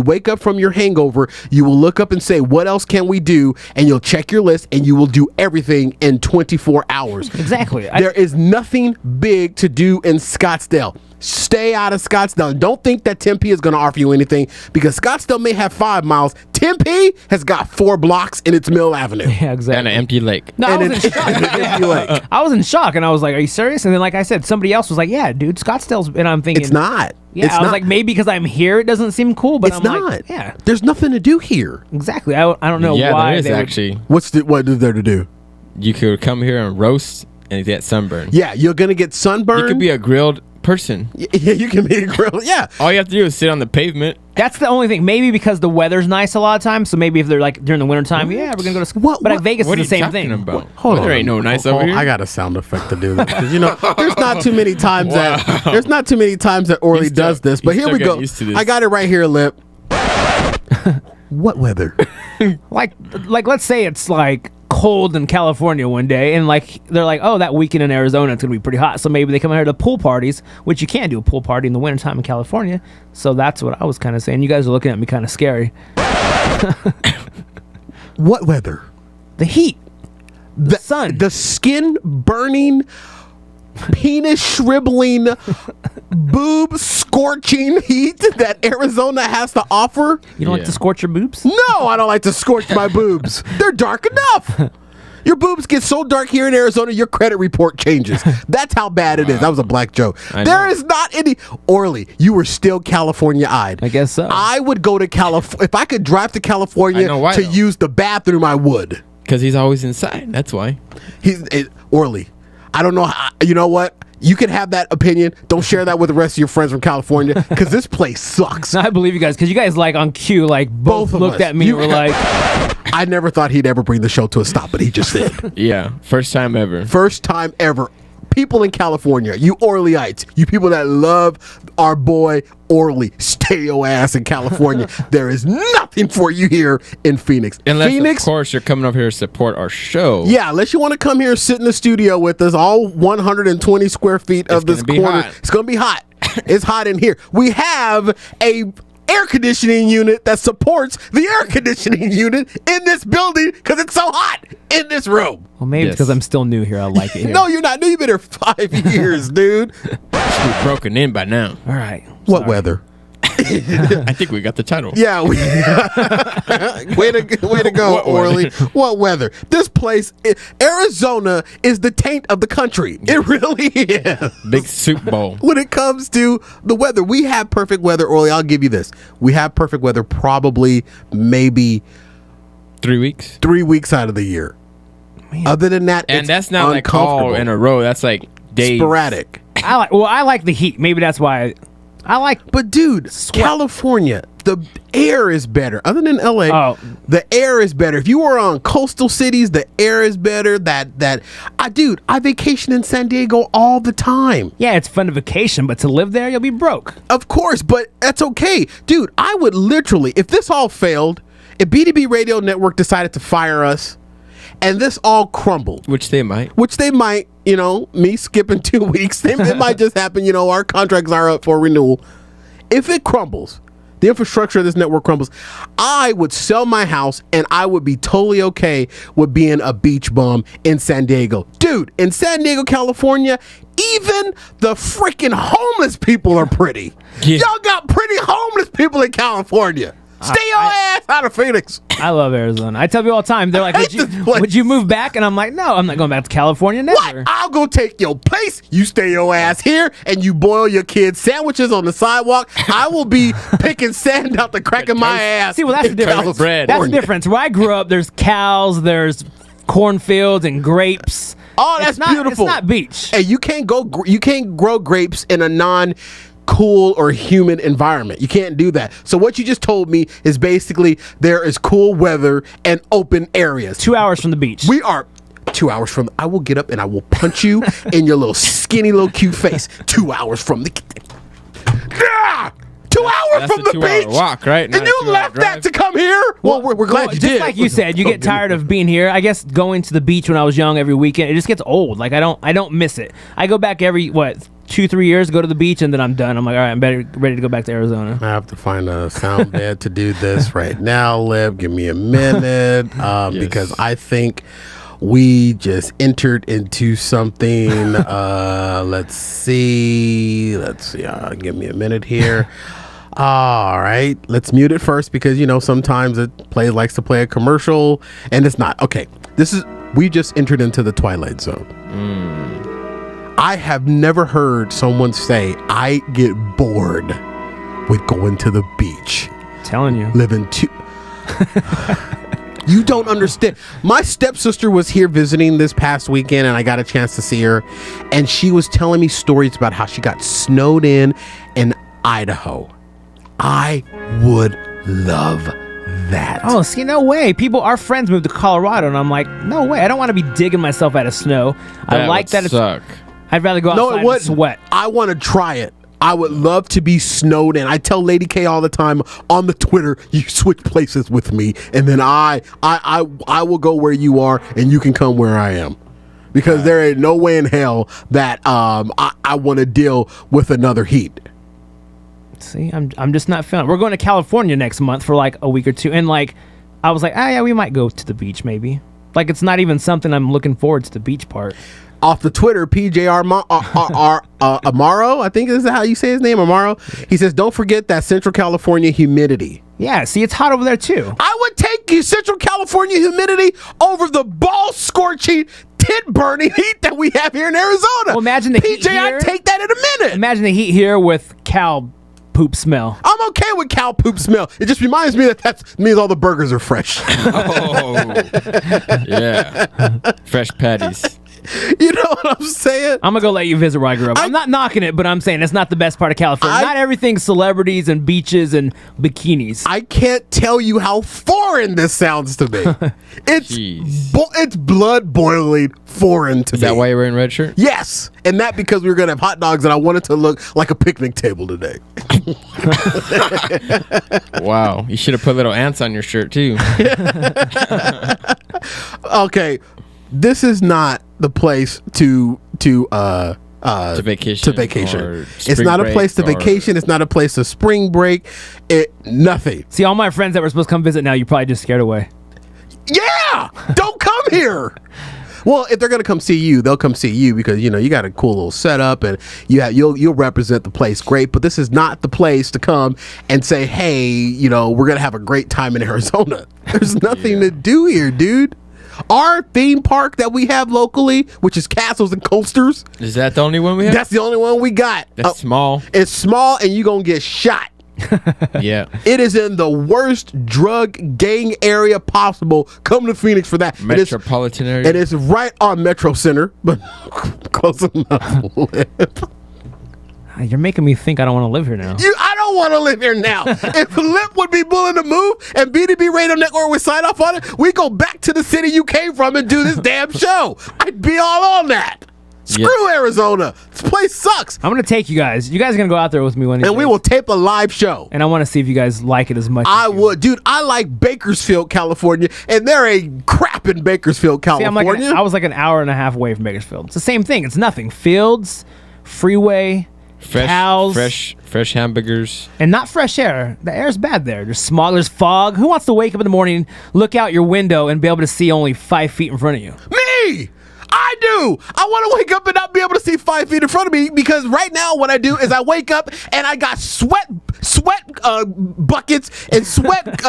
wake up from your hangover, you will look up and say, "What else can we do?" And you'll check your list and you will do everything in 24 hours. Exactly. There is nothing big to do in Scottsdale. Stay out of Scottsdale. Don't think that Tempe is going to offer you anything because Scottsdale may have 5 miles. Tempe has got 4 blocks in its Mill Avenue. Yeah, exactly. And an empty lake. No, I And was in shock. I was in shock, and I was like, "Are you serious?" And then, like I said, somebody else was like, "Yeah, dude, Scottsdale's," and I'm thinking, It's not. Yeah, It's I was not. like, maybe because I'm here, it doesn't seem cool, but It's I'm not. like, yeah, There's nothing to do here. exactly. I don't know Yeah, why there is they would- actually. What is there to do? You could come here and roast and get sunburned. Yeah, you're going to get sunburned. You could be a grilled person. Yeah, you can be a grill. Yeah. All you have to do is sit on the pavement. That's the only thing. Maybe because the weather's nice a lot of times, so maybe if they're like during the wintertime, yeah, we're gonna go to school. What- But what- at Vegas What are is the you same talking thing. about? Hold There on. ain't no nice over here. I got a sound effect to do that because there's not too many times that Orly He's still- does this. But he's here still we go. getting used to this. I got it right here, Lip. What weather? Like let's say it's like cold in California one day, and like they're like, oh, that weekend in Arizona it's gonna be pretty hot, so maybe they come here to pool parties, which you can't do a pool party in the wintertime in California. So that's what I was kind of saying. You guys are looking at me kind of scary. What weather? The heat, the sun, The skin burning, penis shriveling, boob scorching heat that Arizona has to offer. you don't like Yeah. to scorch your boobs? No, I don't like to scorch my boobs. They're dark enough. Your boobs get so dark here in Arizona, your credit report changes. That's how bad it is. That was a black joke. I There know. is not any. Orly, you were still California-eyed. I guess so. I would go to California. If I could drive to I California know why, to though. use the bathroom, I would. Because he's always inside. That's why. Orly, I don't know. You know what? You can have that opinion. Don't share that with the rest of your friends from California because this place sucks. I believe you guys because you guys like on cue like both of looked us. at me You- and were like, I never thought he'd ever bring the show to a stop, but he just did. Yeah. First time ever. First time ever. People in California, you Orlyites, you people that love our boy Orly, stay your ass in California. There is nothing for you here in Phoenix. Unless, Phoenix, of course, you're coming up here to support our show. yeah, unless you want to come here and sit in the studio with us, all 120 square feet of this gonna be corner. hot. It's going to be hot. It's hot in here. We have a air conditioning unit that supports the air conditioning unit in this building because it's so hot in this room. well, maybe Yes. because I'm still new here, I like it here. No, you're not. No, you've been here 5 years, dude. We're broken in by now. All right. What weather? I think we got the title. Yeah, way to go, What Orly. weather? What weather? This place, Arizona, is the taint of the country. It really is. Big soup bowl. When it comes to the weather, we have perfect weather, Orly. I'll give you this. We have perfect weather probably maybe 3 weeks. 3 weeks out of the year. Other than that, And it's that's not like all uncomfortable. in a row. That's like days. Sporadic. I like the heat. Maybe that's why But dude, California, the air is better. Other than LA, the air is better. If you were on coastal cities, the air is better. Dude, I vacation in San Diego all the time. Yeah, it's fun to vacation, but to live there, you'll be broke. Of course, but that's okay. Dude, I would literally, if this all failed, if BDB Radio Network decided to fire us, and this all crumbled. Which they might. Me skipping 2 weeks. It might just happen. Our contracts are up for renewal. If it crumbles, the infrastructure of this network crumbles, I would sell my house and I would be totally okay with being a beach bum in San Diego. Dude, in San Diego, California, even the freaking homeless people are pretty. Yeah. Y'all got pretty homeless people in California. Stay your ass out of Phoenix. I love Arizona. I tell people all the time, they're like, would you move back? And I'm like, no, I'm not going back to California, never. What? I'll go take your place. You stay your ass here and you boil your kids' sandwiches on the sidewalk. I will be picking sand out the crack of my ass. See, well, that's the difference. That's the difference. Where I grew up, there's cows, there's cornfields and grapes. Oh, that's beautiful. It's not beach. Hey, you can't grow grapes in a non-cool or humid environment. You can't do that. So what you just told me is basically there is cool weather and open areas. 2 hours from the beach. We are 2 hours from. I will get up and I will punch you in your little skinny little cute face. 2 hours from the. 2 hours from the beach. Walk, right? And you left that to come here? Well, we're glad you did. Just like you said, you get tired of being here. I guess going to the beach when I was young every weekend, it just gets old. Like I don't miss it. I go back every 2-3 years, go to the beach, and then I'm done. I'm like, all right, I'm ready to go back to Arizona. I have to find a sound bed to do this right now, Lib. Give me a minute, because I think we just entered into something. Let's see. Give me a minute here. All right, let's mute it first because sometimes it likes to play a commercial, and it's not okay. We just entered into the Twilight Zone. I have never heard someone say, I get bored with going to the beach. Telling you. You don't understand. My stepsister was here visiting this past weekend, and I got a chance to see her, and she was telling me stories about how she got snowed in Idaho. I would love that. Oh, see, no way. Our friends moved to Colorado, and I'm like, no way. I don't want to be digging myself out of snow. I like that. I'd rather go outside and sweat. I want to try it. I would love to be snowed in. I tell Lady K all the time on the Twitter, you switch places with me, and then I will go where you are, and you can come where I am. Because there ain't no way in hell that I want to deal with another heat. See, I'm just not feeling it. We're going to California next month for like a week or two, and I was like, yeah, we might go to the beach maybe. Like it's not even something I'm looking forward to the beach part. Off the Twitter, PJ Amaro, I think is how you say his name, Amaro. He says, don't forget that Central California humidity. Yeah, see, it's hot over there too. I would take you Central California humidity over the ball-scorching, tit-burning heat that we have here in Arizona. Well, imagine the heat here. I'd take that in a minute. Imagine the heat here with cow poop smell. I'm okay with cow poop smell. It just reminds me that means all the burgers are fresh. Oh, yeah. Fresh patties. You know what I'm saying? I'm going to go let you visit where I grew up. I'm not knocking it, but I'm saying it's not the best part of California. Not everything's celebrities and beaches and bikinis. I can't tell you how foreign this sounds to me. It's blood-boiling foreign to me. Is that why you're wearing red shirt? Yes. And that because we were going to have hot dogs and I wanted to look like a picnic table today. Wow. You should have put little ants on your shirt, too. Okay. This is not the place to vacation. It's not a place to vacation. It's not a place to spring break. Nothing. See, all my friends that were supposed to come visit now, you probably just scared away. Yeah, don't come here. Well, if they're gonna come see you, they'll come see you because you got a cool little setup and you'll represent the place great. But this is not the place to come and say, hey, we're gonna have a great time in Arizona. There's nothing to do here, dude. Our theme park that we have locally, which is Castles and Coasters. Is that the only one we have? That's the only one we got. That's small. It's small and you're going to get shot. Yeah. It is in the worst drug gang area possible. Come to Phoenix for that. Metropolitan area. And it's right on Metro Center, but close enough. You're making me think I don't want to live here now. I don't want to live here now. If Lip would be willing to move and BDB Radio Network would sign off on it, we go back to the city you came from and do this damn show. I'd be all on that. Screw Arizona. This place sucks. I'm going to take you guys. You guys are going to go out there with me one of these And we days. will tape a live show. And I want to see if you guys like it as much I as you. would. Dude, I like Bakersfield, California, and there ain't crap in Bakersfield, See, California. I was like an hour and a half away from Bakersfield. It's the same thing. It's nothing. Fields, freeway, cows. Fresh hamburgers. And not fresh air. The air's bad there. There's smog. There's fog. Who wants to wake up in the morning, look out your window, and be able to see only 5 feet in front of you? Me! I do. I want to wake up and not be able to see 5 feet in front of me because right now what I do is I wake up and I got sweat buckets and sweat.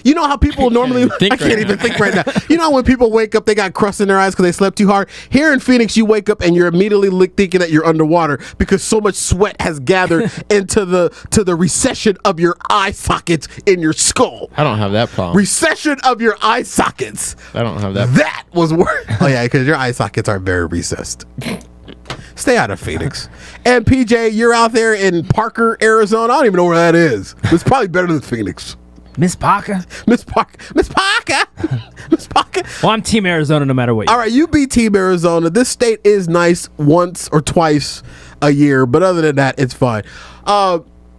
You know how people normally. I can't even think right now. You know when people wake up, they got crust in their eyes because they slept too hard. Here in Phoenix, you wake up and you're immediately thinking that you're underwater because so much sweat has gathered into the recession of your eye sockets in your skull. I don't have that problem. Recession of your eye sockets. I don't have that. That was worse. Oh yeah, because your eye sockets are very recessed. Stay out of Phoenix. And PJ, you're out there in Parker, Arizona. I don't even know where that is. It's probably better than Phoenix. Miss Parker. Miss Parker. Well, I'm Team Arizona no matter what. All right, you be Team Arizona. This state is nice once or twice a year, but other than that, it's fine.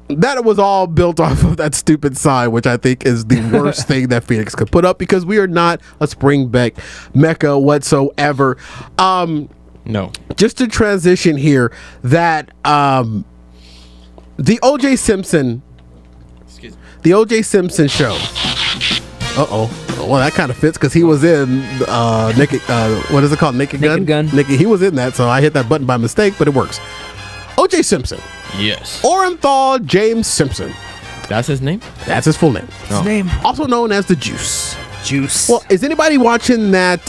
That was all built off of that stupid sign, which I think is the worst thing that Phoenix could put up because we are not a spring break mecca whatsoever. No. Just to transition here, that the O.J. Simpson show. Well, that kind of fits because he was in Naked. What is it called? Naked Gun. He was in that, so I hit that button by mistake, but it works. O.J. Simpson. Yes. Orenthal James Simpson. That's his name? That's his full name. His name. Also known as the Juice. Well, is anybody watching that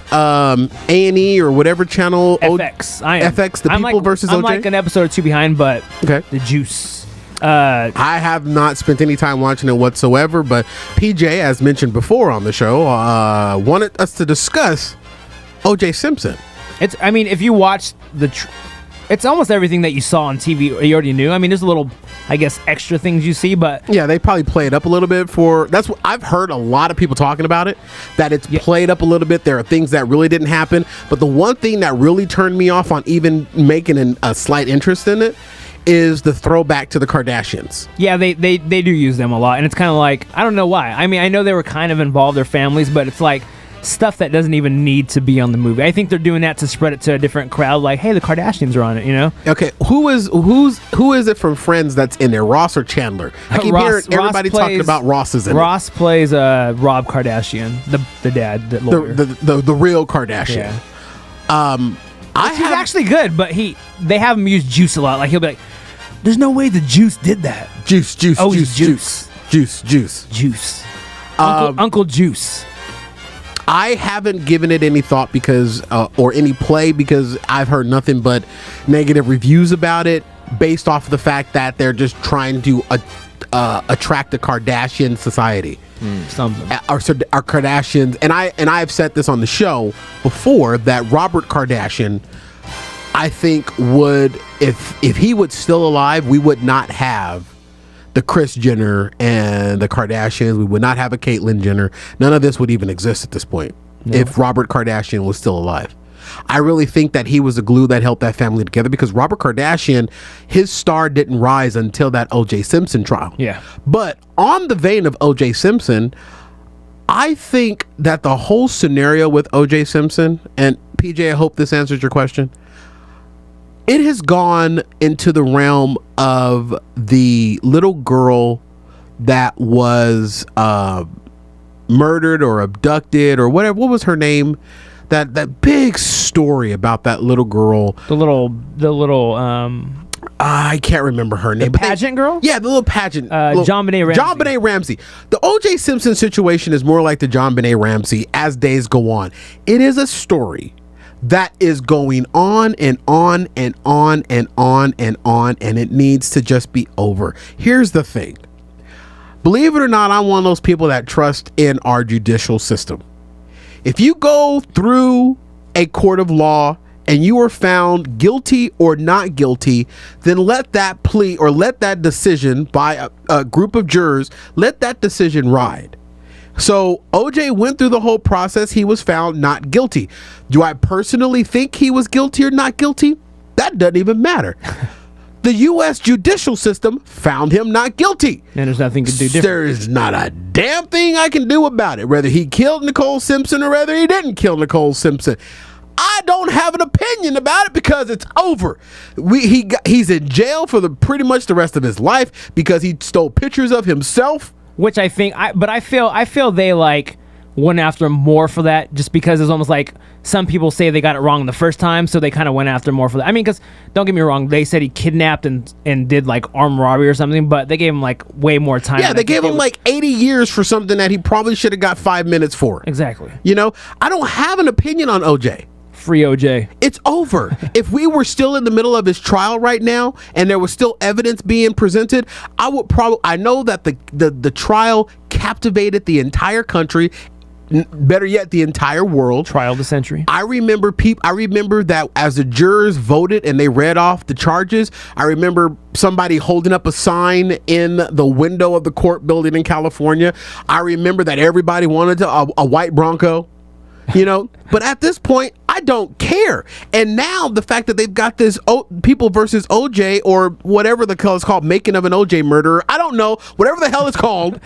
A&E or whatever channel? FX. I am. FX, the People versus OJ? I'm like an episode or two behind, but okay. The Juice. I have not spent any time watching it whatsoever, but PJ, as mentioned before on the show, wanted us to discuss O.J. Simpson. If you watch it's almost everything that you saw on TV you already knew. I mean, there's a little, I guess, extra things you see, but yeah, they probably play it up a little bit that's what I've heard a lot of people talking about it, that it's played up a little bit. There are things that really didn't happen, but the one thing that really turned me off on even making a slight interest in it is the throwback to the Kardashians. Yeah, they do use them a lot, and it's kind of like, I don't know why. I mean, I know they were kind of involved, their families, but it's like stuff that doesn't even need to be on the movie. I think they're doing that to spread it to a different crowd, like, hey, the Kardashians are on it, you know? Okay, who is it from Friends that's in there, Ross or Chandler? I keep hearing everybody talking about Ross is in it. Ross plays Rob Kardashian, the dad, the lawyer. The real Kardashian. Yeah. He's actually good, but they have him use Juice a lot. Like, he'll be like, there's no way the Juice did that. Juice. Uncle Juice. I haven't given it any thought because or any play because I've heard nothing but negative reviews about it based off of the fact that they're just trying to attract the Kardashian society. Our Kardashians, and I've said this on the show before that Robert Kardashian, I think would, if he was still alive, we would not have the Kris Jenner and the Kardashians. We would not have a Caitlyn Jenner. None of this would even exist at this point if Robert Kardashian was still alive. I really think that he was the glue that held that family together because Robert Kardashian, his star didn't rise until that O.J. Simpson trial. Yeah. But on the vein of O.J. Simpson, I think that the whole scenario with O.J. Simpson, and PJ, I hope this answers your question, it has gone into the realm of the little girl that was murdered or abducted or whatever. What was her name? That big story about that little girl. The little I can't remember her name. The pageant girl? Yeah, the little pageant. JonBenet Ramsey. JonBenet Ramsey. The O.J. Simpson situation is more like the JonBenet Ramsey as days go on. It is a story that is going on and on and on and on and on, and it needs to just be over. Here's the thing. Believe it or not, I'm one of those people that trust in our judicial system. If you go through a court of law and you were found guilty or not guilty, then let that plea or let that decision by a group of jurors, let that decision ride. So OJ went through the whole process. He was found not guilty. Do I personally think he was guilty or not guilty? That doesn't even matter. The U.S. judicial system found him not guilty. And there's nothing to do different. There's not a damn thing I can do about it, whether he killed Nicole Simpson or whether he didn't kill Nicole Simpson. I don't have an opinion about it because it's over. He's in jail for pretty much the rest of his life because he stole pictures of himself. Which I think, I feel they like went after him more for that, just because it's almost like some people say they got it wrong the first time, so they kind of went after him more for that. I mean, because don't get me wrong, they said he kidnapped and did like armed robbery or something, but they gave him like way more time. Yeah, they gave him like 80 years for something that he probably should have got 5 minutes for. Exactly. You know, I don't have an opinion on OJ. Free OJ. It's over. If we were still in the middle of his trial right now and there was still evidence being presented, I know that the trial captivated the entire country, better yet, the entire world. Trial of the century. I remember that as the jurors voted and they read off the charges, I remember somebody holding up a sign in the window of the court building in California. I remember that everybody wanted a white Bronco. You know, but at this point, I don't care. And now the fact that they've got this People versus OJ or whatever the hell it's called, Making of an OJ Murderer, I don't know, whatever the hell it's called,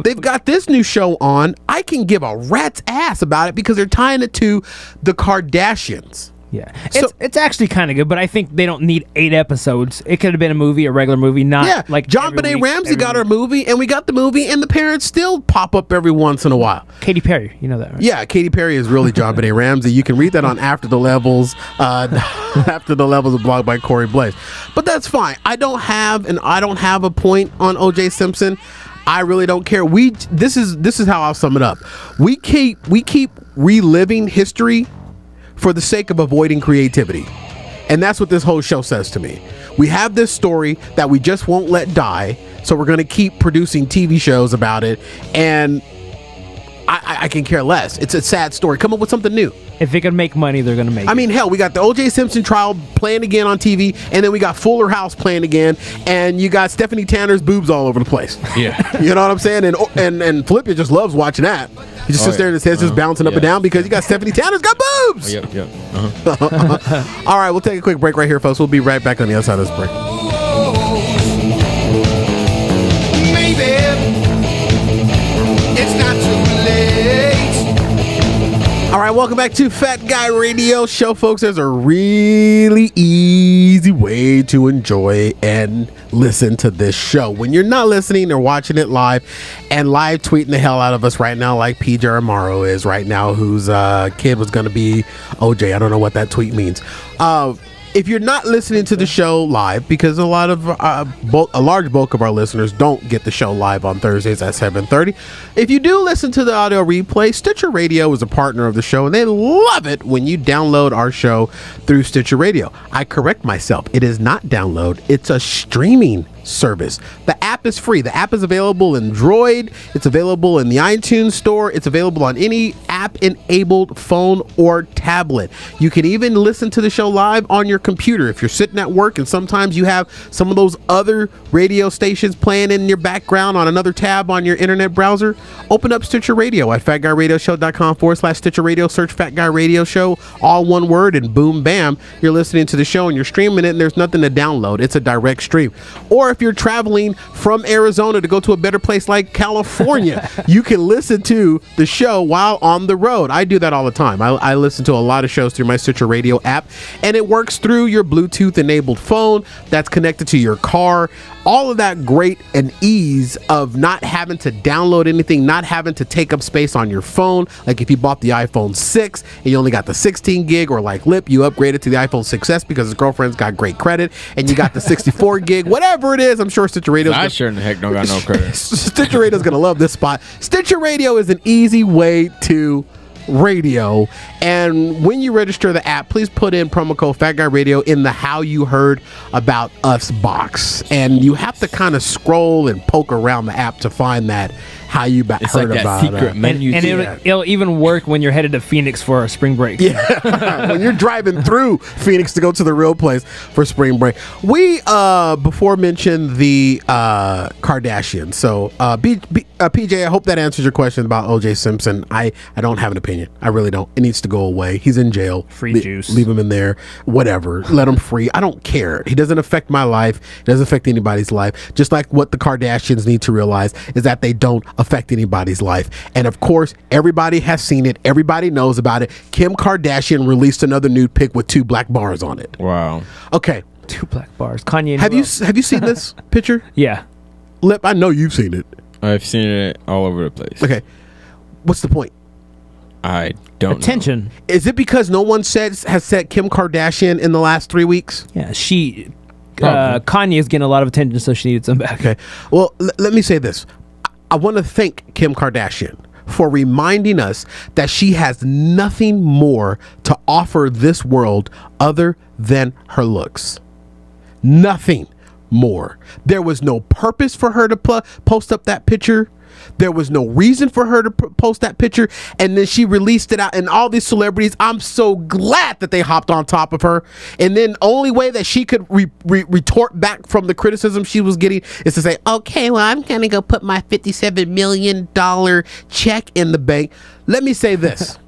they've got this new show on. I can give a rat's ass about it because they're tying it to the Kardashians. Yeah, it's actually kind of good, but I think they don't need 8 episodes. It could have been a regular movie, not like John Benet Ramsey got our movie, and we got the movie, and the parents still pop up every once in a while. Katy Perry, you know that, right? Yeah, Katy Perry is really John Benet Ramsey. You can read that on After the Levels, After the Levels, a blog by Corey Blaze. But that's fine. I don't have a point on O.J. Simpson. I really don't care. This is how I'll sum it up. We keep reliving history for the sake of avoiding creativity. And that's what this whole show says to me. We have this story that we just won't let die, so we're going to keep producing TV shows about it, and I can care less. It's a sad story. Come up with something new. If it can make money, they're going to make it. I mean, hell, we got the O.J. Simpson trial playing again on TV, and then we got Fuller House playing again, and you got Stephanie Tanner's boobs all over the place. Yeah. You know what I'm saying? And Philippia just loves watching that. He just sits there and his head's just bouncing up and down because you got Stephanie Tanner's got boobs. Yep. All right, we'll take a quick break right here, folks. We'll be right back on the other side of this break. Maybe it's not too late. All right, welcome back to Fat Guy Radio Show, folks. There's a really easy way to enjoy and listen to this show when you're not listening or watching it live and live tweeting the hell out of us right now, like PJ Amaro is right now, whose kid was going to be OJ. I don't know what that tweet means. If you're not listening to the show live, because a large bulk of our listeners don't get the show live on Thursdays at 7:30. If you do listen to the audio replay, Stitcher Radio is a partner of the show, and they love it when you download our show through Stitcher Radio. I correct myself. It is not download. It's a streaming service. The app is free. The app is available in Droid. It's available in the iTunes store. It's available on any app-enabled phone or tablet. You can even listen to the show live on your computer if you're sitting at work and sometimes you have some of those other radio stations playing in your background on another tab on your internet browser. Open up Stitcher Radio at fatguyradioshow.com/Stitcher Radio. Search Fat Guy Radio Show, all one word, and boom, bam, you're listening to the show and you're streaming it and there's nothing to download. It's a direct stream. Or if you're traveling from Arizona to go to a better place like California, you can listen to the show while on the road. I do that all the time. I listen to a lot of shows through my Stitcher Radio app, and it works through your Bluetooth enabled phone that's connected to your car. All of that great and ease of not having to download anything, not having to take up space on your phone. Like if you bought the iPhone 6 and you only got the 16 gig, or like Lip, you upgraded to the iPhone 6S because his girlfriend's got great credit and you got the 64 gig, whatever it is. I'm sure Stitcher Radio. I sure in the heck don't got no credit. Stitcher Radio's gonna love this spot. Stitcher Radio is an easy way to radio, and when you register the app, please put in promo code Fat Guy Radio in the How You Heard About Us box, and you have to kind of scroll and poke around the app to find that how you It's heard like that about secret it. menu. And it'll even work when you're headed to Phoenix for a spring break. Yeah, when you're driving through Phoenix to go to the real place for spring break. We before mentioned the Kardashians. So PJ, I hope that answers your question about O.J. Simpson. I don't have an opinion. I really don't. It needs to go away. He's in jail. Free juice. Leave him in there. Whatever. Let him free. I don't care. He doesn't affect my life. It doesn't affect anybody's life. Just like what the Kardashians need to realize is that they don't affect anybody's life. And of course, everybody has seen it. Everybody knows about it. Kim Kardashian released another nude pic with 2 black bars on it. Wow. Okay. 2 black bars. Kanye. Have you seen this picture? Yeah. Lip, I know you've seen it. I've seen it all over the place. Okay. What's the point? I don't Attention. know. Is it because no one has said Kim Kardashian in the last 3 weeks? Yeah, Kanye is getting a lot of attention, so she needed some back. Okay. Well, let me say this. I want to thank Kim Kardashian for reminding us that she has nothing more to offer this world other than her looks. Nothing more. There was no purpose for her to post up that picture. There was no reason for her to post that picture, and then she released it out, and all these celebrities, I'm so glad that they hopped on top of her. And then only way that she could retort back from the criticism she was getting is to say, okay, well, I'm gonna go put my $57 million check in the bank. Let me say this.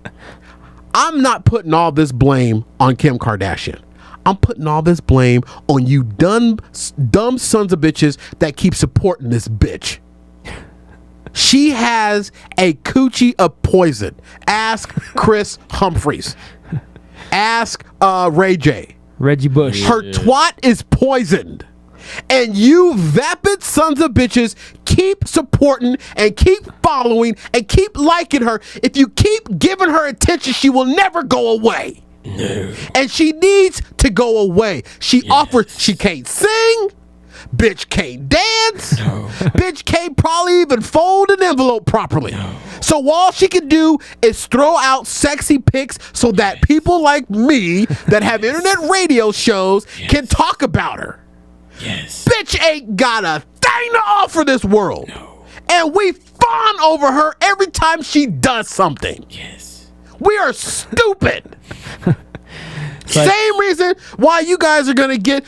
I'm not putting all this blame on Kim Kardashian. I'm putting all this blame on you dumb sons of bitches that keep supporting this bitch. She has a coochie of poison. Ask Chris Humphries. Ask Reggie Bush. Her twat is poisoned. And you vapid sons of bitches keep supporting and keep following and keep liking her. If you keep giving her attention, she will never go away. No. And she needs to go away. She offers, she can't sing. Bitch can't dance. No. Bitch can't probably even fold an envelope properly. No. So all she can do is throw out sexy pics so that people like me that have internet radio shows can talk about her. Yes. Bitch ain't got a thing to offer this world. No. And we fawn over her every time she does something. Yes. We are stupid. Same reason why you guys are gonna get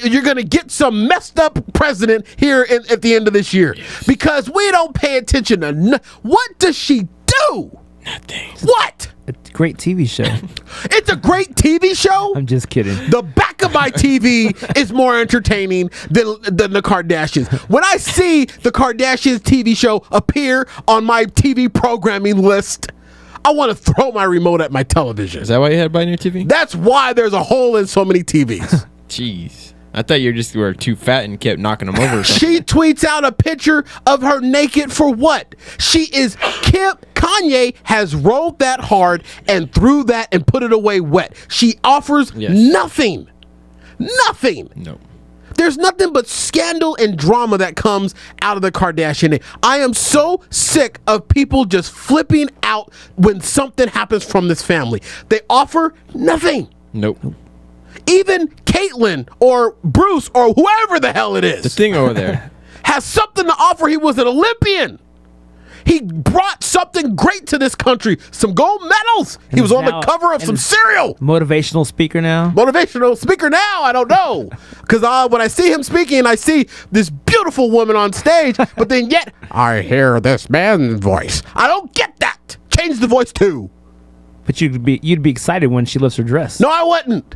you're gonna get some messed up president here at the end of this year, because we don't pay attention to what does she do? Nothing. What? It's a great TV show. It's a great TV show? I'm just kidding. The back of my TV is more entertaining than the Kardashians. When I see the Kardashians TV show appear on my TV programming list, I want to throw my remote at my television. Is that why you had to buy a new TV? That's why there's a hole in so many TVs. Jeez. I thought you were too fat and kept knocking them over. She tweets out a picture of her naked for what? Kanye has rolled that hard and threw that and put it away wet. She offers nothing. Nothing. No. There's nothing but scandal and drama that comes out of the Kardashian name. I am so sick of people just flipping out when something happens from this family. They offer nothing. Nope. Even Caitlyn or Bruce or whoever the hell it is. The thing over there. Has something to offer. He was an Olympian. He brought something great to this country. Some gold medals. He was on the cover of some cereal. Motivational speaker now? Motivational speaker now? I don't know. Because when I see him speaking, I see this beautiful woman on stage, but then yet I hear this man's voice. I don't get that. Change the voice too. But you'd be excited when she lifts her dress. No, I wouldn't.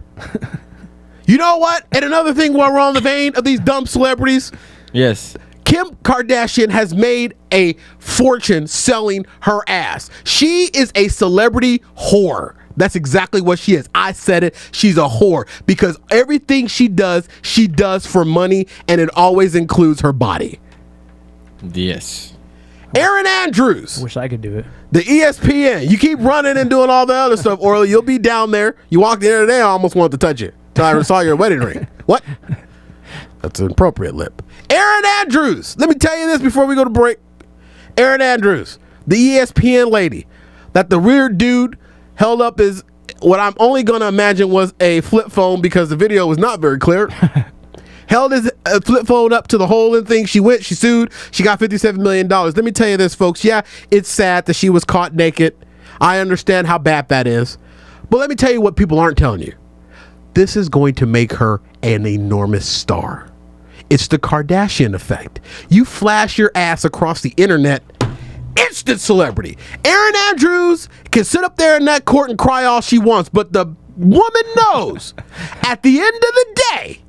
You know what? And another thing while we're on the vein of these dumb celebrities. Yes. Kim Kardashian has made a fortune selling her ass. She is a celebrity whore. That's exactly what she is. I said it. She's a whore because everything she does for money, and it always includes her body. Yes. Erin Andrews. I wish I could do it. The ESPN. You keep running and doing all the other stuff, Orly. You'll be down there. You walked in today, I almost wanted to touch you. I saw your wedding ring. What? That's an appropriate lip. Erin Andrews. Let me tell you this before we go to break. Erin Andrews, the ESPN lady that the rear dude held up is what I'm only going to imagine was a flip phone because the video was not very clear. held his flip phone up to the hole and thing. She went, she sued, she got $57 million. Let me tell you this, folks. Yeah, it's sad that she was caught naked. I understand how bad that is. But let me tell you what people aren't telling you. This is going to make her an enormous star. It's the Kardashian effect. You flash your ass across the internet, instant celebrity. Erin Andrews can sit up there in that court and cry all she wants, but the woman knows at the end of the day,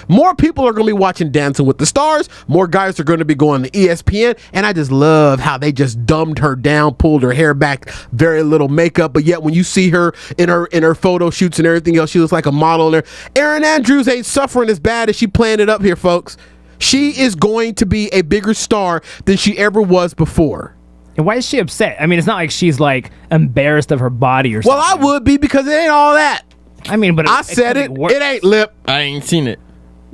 more people are going to be watching Dancing with the Stars. More guys are going to be going to ESPN. And I just love how they just dumbed her down, pulled her hair back, very little makeup. But yet when you see her in her photo shoots and everything else, she looks like a model in there. Erin Andrews ain't suffering as bad as she planned it up here, folks. She is going to be a bigger star than she ever was before. And why is she upset? I mean, it's not like she's like embarrassed of her body or something. Well, I would be because it ain't all that. I mean, but I said it. It ain't lip. I ain't seen it.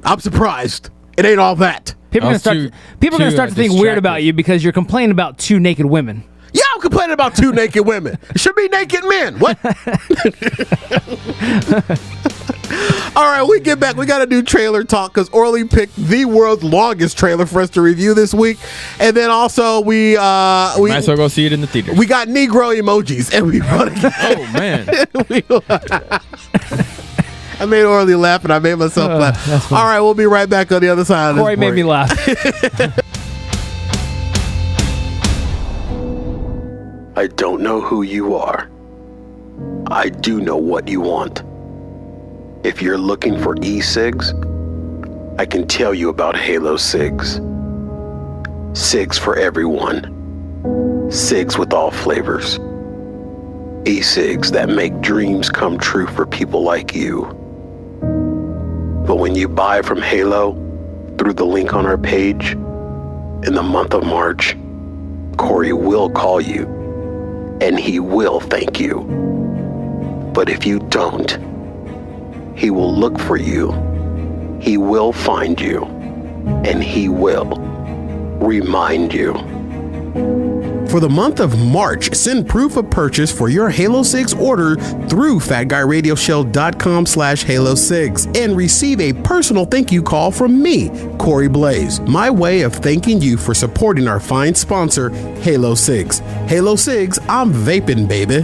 I'm surprised. It ain't all that. People are going to start to think weird about you because you're complaining about 2 naked women. Yeah, I'm complaining about 2 naked women. It should be naked men. What? All right, we get back. We got to do trailer talk because Orly picked the world's longest trailer for us to review this week. And then also we might as well go see it in the theater. We got Negro emojis and we run it. Oh, man. I made Orly laugh and I made myself laugh. All right, we'll be right back on the other side of this Corey made me laugh. I don't know who you are. I do know what you want. If you're looking for e-cigs, I can tell you about HaloCigs. Cigs for everyone. Cigs with all flavors. E-cigs that make dreams come true for people like you. But when you buy from Halo through the link on our page, in the month of March, Corey will call you and he will thank you. But if you don't, he will look for you, he will find you, and he will remind you. For the month of March, send proof of purchase for your HaloCigs order through fatguyradioshow.com/HaloCigs and receive a personal thank you call from me, Corey Blaze. My way of thanking you for supporting our fine sponsor, HaloCigs. HaloCigs, I'm vaping, baby.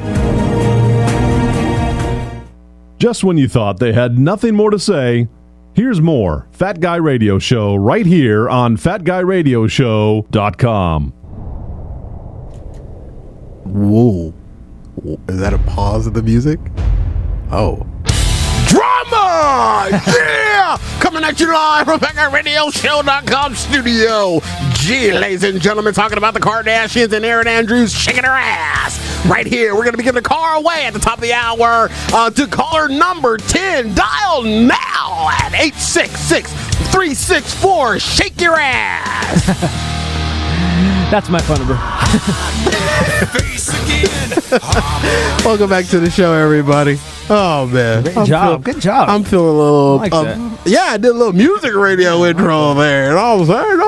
Just when you thought they had nothing more to say, here's more Fat Guy Radio Show right here on fatguyradioshow.com. Whoa. Is that a pause of the music? Oh. Drama! Yeah! Coming at you live from FatGuyRadioShow.com studio. Gee, ladies and gentlemen, talking about the Kardashians and Erin Andrews shaking her ass. Right here, we're going to be giving the car away at the top of the hour to caller number 10. Dial now at 866-364. Shake your ass. That's my phone number. Welcome back to the show, everybody. Oh, man. Good job. I'm feeling a little... I like that. Yeah, I did a little music radio intro there. And I'm saying.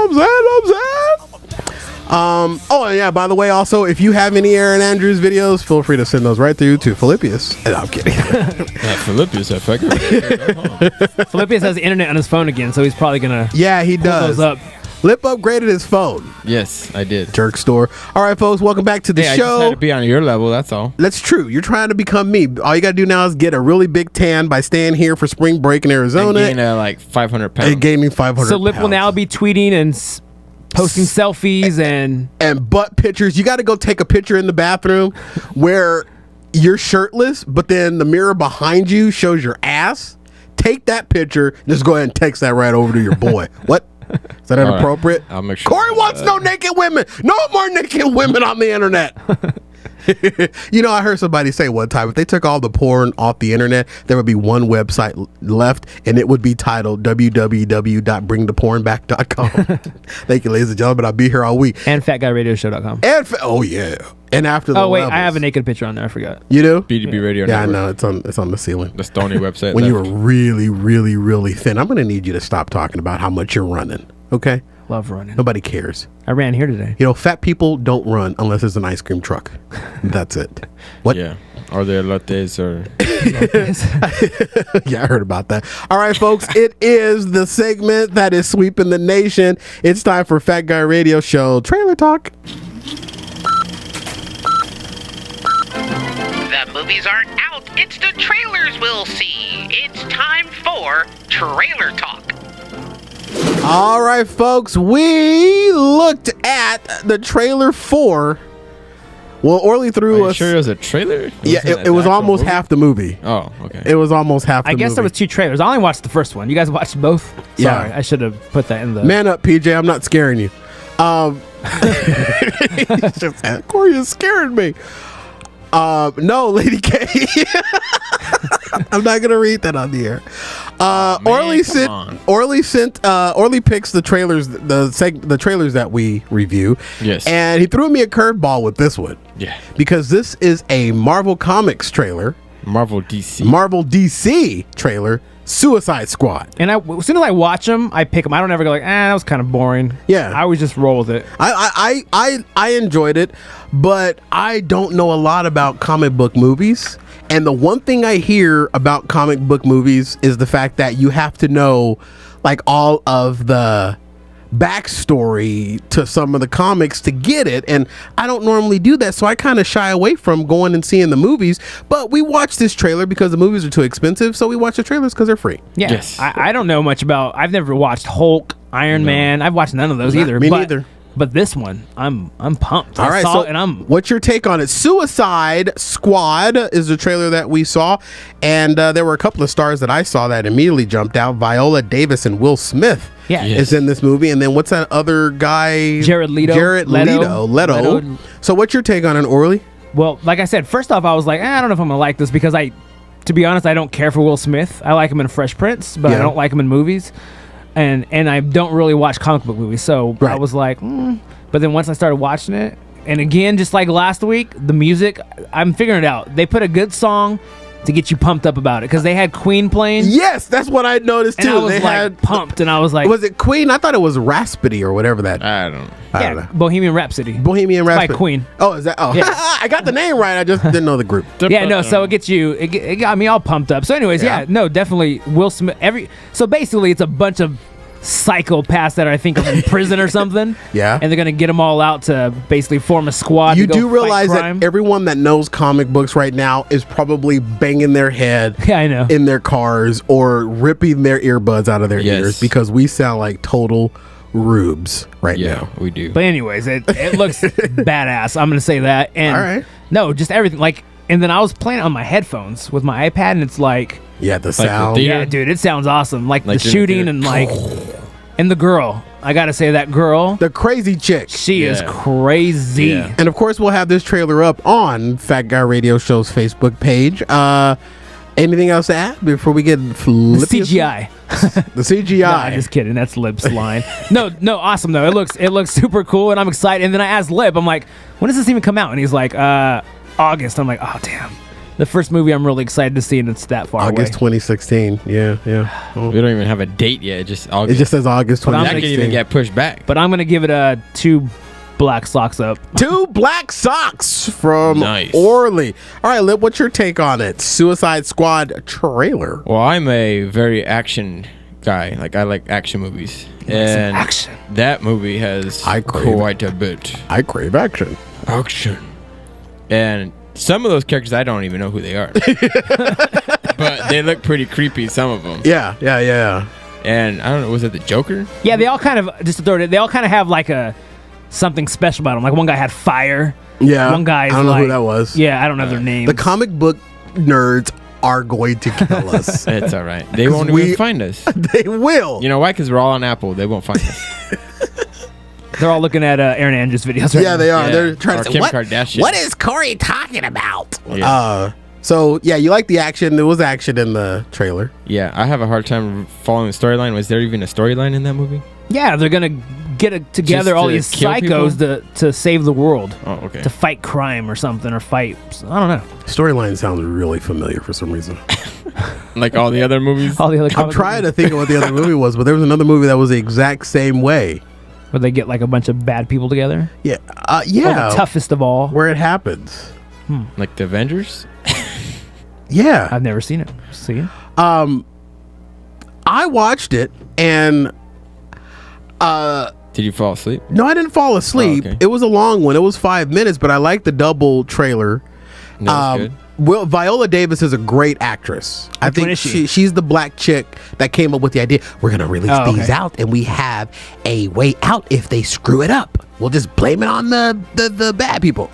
Oh, and yeah, by the way, also, if you have any Erin Andrews videos, feel free to send those right through to Philippius. No, I'm kidding. Philippius, I figure. Philippius has the internet on his phone again, so he's probably going to he does. Those up. Lip upgraded his phone. Yes, I did. Jerk store. All right, folks, welcome back to the show. I just had to be on your level, that's all. That's true. You're trying to become me. All you got to do now is get a really big tan by staying here for spring break in Arizona. And gain like 500 pounds. And gaining 500 So Lip will now be tweeting and posting selfies and butt pictures. You got to go take a picture in the bathroom where you're shirtless, but then the mirror behind you shows your ass. Take that picture. Just go ahead and text that right over to your boy. What? Is that inappropriate? Right. I'll make sure. Corey wants no naked women. No more naked women on the internet. You know, I heard somebody say one time, if they took all the porn off the internet, there would be one website left, and it would be titled www.bringthepornback.com. Thank you, ladies and gentlemen. I'll be here all week. And fatguyradioshow.com. Oh, yeah. And after the levels. I have a naked picture on there. I forgot. You do? BDB Radio Yeah, Network. I know. It's on the ceiling. The Stony website. When you were really, really, really thin. I'm going to need you to stop talking about how much you're running. Okay? Love running. Nobody cares. I ran here today. You know, fat people don't run unless it's an ice cream truck. That's it. What? Yeah. Or their lattes or... Yeah, I heard about that. All right, folks, it is the segment that is sweeping the nation. It's time for Fat Guy Radio Show Trailer Talk. The movies aren't out. It's the trailers we'll see. It's time for Trailer Talk. All right, folks, we looked at the trailer for... Well, Orly threw us... Sure it was a trailer? Yeah, it was almost half the movie. Oh, okay. It was almost half the movie. I guess there was 2 trailers. I only watched the first one. You guys watched both? Sorry, I should have put that in the... Man up, PJ. I'm not scaring you. He's just said, Corey is scaring me. No, Lady K. I'm not gonna read that on the air. Orly picks the trailers, the trailers that we review. Yes. And he threw me a curveball with this one. Yeah. Because this is a Marvel Comics trailer. Marvel DC trailer. Suicide Squad. And as soon as I watch them, I pick them. I don't ever go like, that was kind of boring. Yeah. I always just roll with it. I enjoyed it, but I don't know a lot about comic book movies. And the one thing I hear about comic book movies is the fact that you have to know like all of the backstory to some of the comics to get it, and I don't normally do that, so I kind of shy away from going and seeing the movies. But we watched this trailer because the movies are too expensive, so we watch the trailers because they're free. Yeah. Yes. I don't know much about... I've never watched Hulk, Iron Man. I've watched none of those either. Me neither. But this one, I'm pumped. All right, what's your take on it? Suicide Squad is the trailer that we saw, and there were a couple of stars that I saw that immediately jumped out. Viola Davis and Will Smith is in this movie, and then what's that other guy? Jared Leto. Leto. So what's your take on it, Orly? Well, like I said, first off, I was like, I don't know if I'm gonna like this because to be honest, I don't care for Will Smith. I like him in Fresh Prince, but I don't like him in movies. And I don't really watch comic book movies, so I was like, But then once I started watching it, and again, just like last week, the music, I'm figuring it out. They put a good song to get you pumped up about it, because they had Queen playing. Yes, that's what I noticed too. And I was they had pumped, and I was like, was it Queen? I thought it was Raspity or whatever that. I don't know. Bohemian Rhapsody. By Queen. Oh, is that? Oh, yeah. I got the name right. I just didn't know the group. Yeah, no. So it gets you. It got me all pumped up. So, anyways, no, definitely Will Smith. So basically, it's a bunch of psychopaths that I think are in prison or something. Yeah. And they're going to get them all out to basically form a squad. You to go do realize fight that crime. everyone that knows comic books right now is probably banging their head I know. in their cars or ripping their earbuds out of their ears because we sound like total rubes right now. Yeah, we do. But anyways, it looks badass. I'm going to say that. And all right. No, just everything. And then I was playing it on my headphones with my iPad, and it's like... Yeah, the sound. Yeah, dude, it sounds awesome. Like the shooting and and the girl. I gotta say, that girl, the crazy chick, she is crazy. Yeah. And of course, we'll have this trailer up on Fat Guy Radio Show's Facebook page. Anything else to add before we get flippy? CGI. The CGI. No, I'm just kidding. That's Lib's line. No, awesome though. It looks super cool, and I'm excited. And then I asked Lib, I'm like, when does this even come out? And he's like, August. I'm like, oh damn. The first movie I'm really excited to see, and it's that far August away. 2016. Yeah. Oh. We don't even have a date yet. It just August. It just says August 2016. That can even get pushed back. But I'm gonna give it 2 black socks up. 2 black socks from Nice. Orly. All right, Lib, what's your take on it? Suicide Squad trailer. Well, I'm a very action guy. Like, I like action movies. And action. That movie has quite a bit. I crave action. Action. And some of those characters, I don't even know who they are. But they look pretty creepy, some of them. Yeah. And I don't know, was it the Joker? Yeah, they all kind of, just to throw it, they all kind of have like something special about them. Like one guy had fire. Yeah. One guy's I don't know who that was. Yeah, I don't know their names. The comic book nerds are going to kill us. It's all right. They won't even find us. They will. You know why? Because we're all on Apple. They won't find us. They're all looking at Erin Andrews videos right now. They are. Yeah. They're trying Or to Kim say, Kardashian. what is Corey talking about? Yeah. So, yeah, you like the action. There was action in the trailer. Yeah, I have a hard time following the storyline. Was there even a storyline in that movie? Yeah, they're going to get together Just all to these kill psychos to save the world. Oh, okay. To fight crime or something, or fight, I don't know. Storyline sounds really familiar for some reason. Like all the other movies? All the other I'm trying to think of what the other movie was, but there was another movie that was the exact same way. Where they get like a bunch of bad people together. Yeah. Or the toughest of all. Where it happens. Like the Avengers? Yeah. I've never seen it. See it? I watched it and Did you fall asleep? no, I didn't fall asleep. Oh, okay. It was a long one. It was 5 minutes, but I liked the double trailer. No, that's good. Well, Viola Davis is a great actress. I Which one think is she? she's the black chick that came up with the idea. We're gonna release these out, and we have a way out if they screw it up. We'll just blame it on the bad people.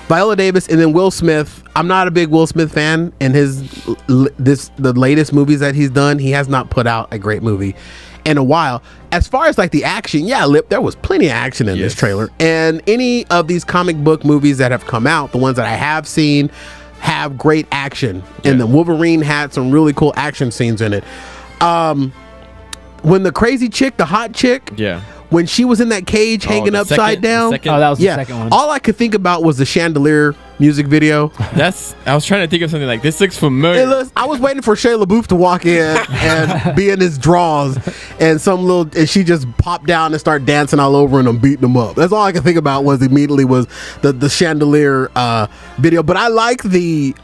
Viola Davis, and then Will Smith. I'm not a big Will Smith fan, and the latest movies that he's done, he has not put out a great movie in a while. As far as like the action, there was plenty of action in this trailer. And any of these comic book movies that have come out, the ones that I have seen, have great action. And the Wolverine had some really cool action scenes in it. When the crazy chick, the hot chick, when she was in that cage hanging upside down. That was the second one. All I could think about was the Chandelier music video. I was trying to think of something like this looks familiar. I was waiting for Shia LaBeouf to walk in and be in his drawers, and she just popped down and start dancing all over and I'm beating them up. That's all I could think about was the Chandelier video. But I like the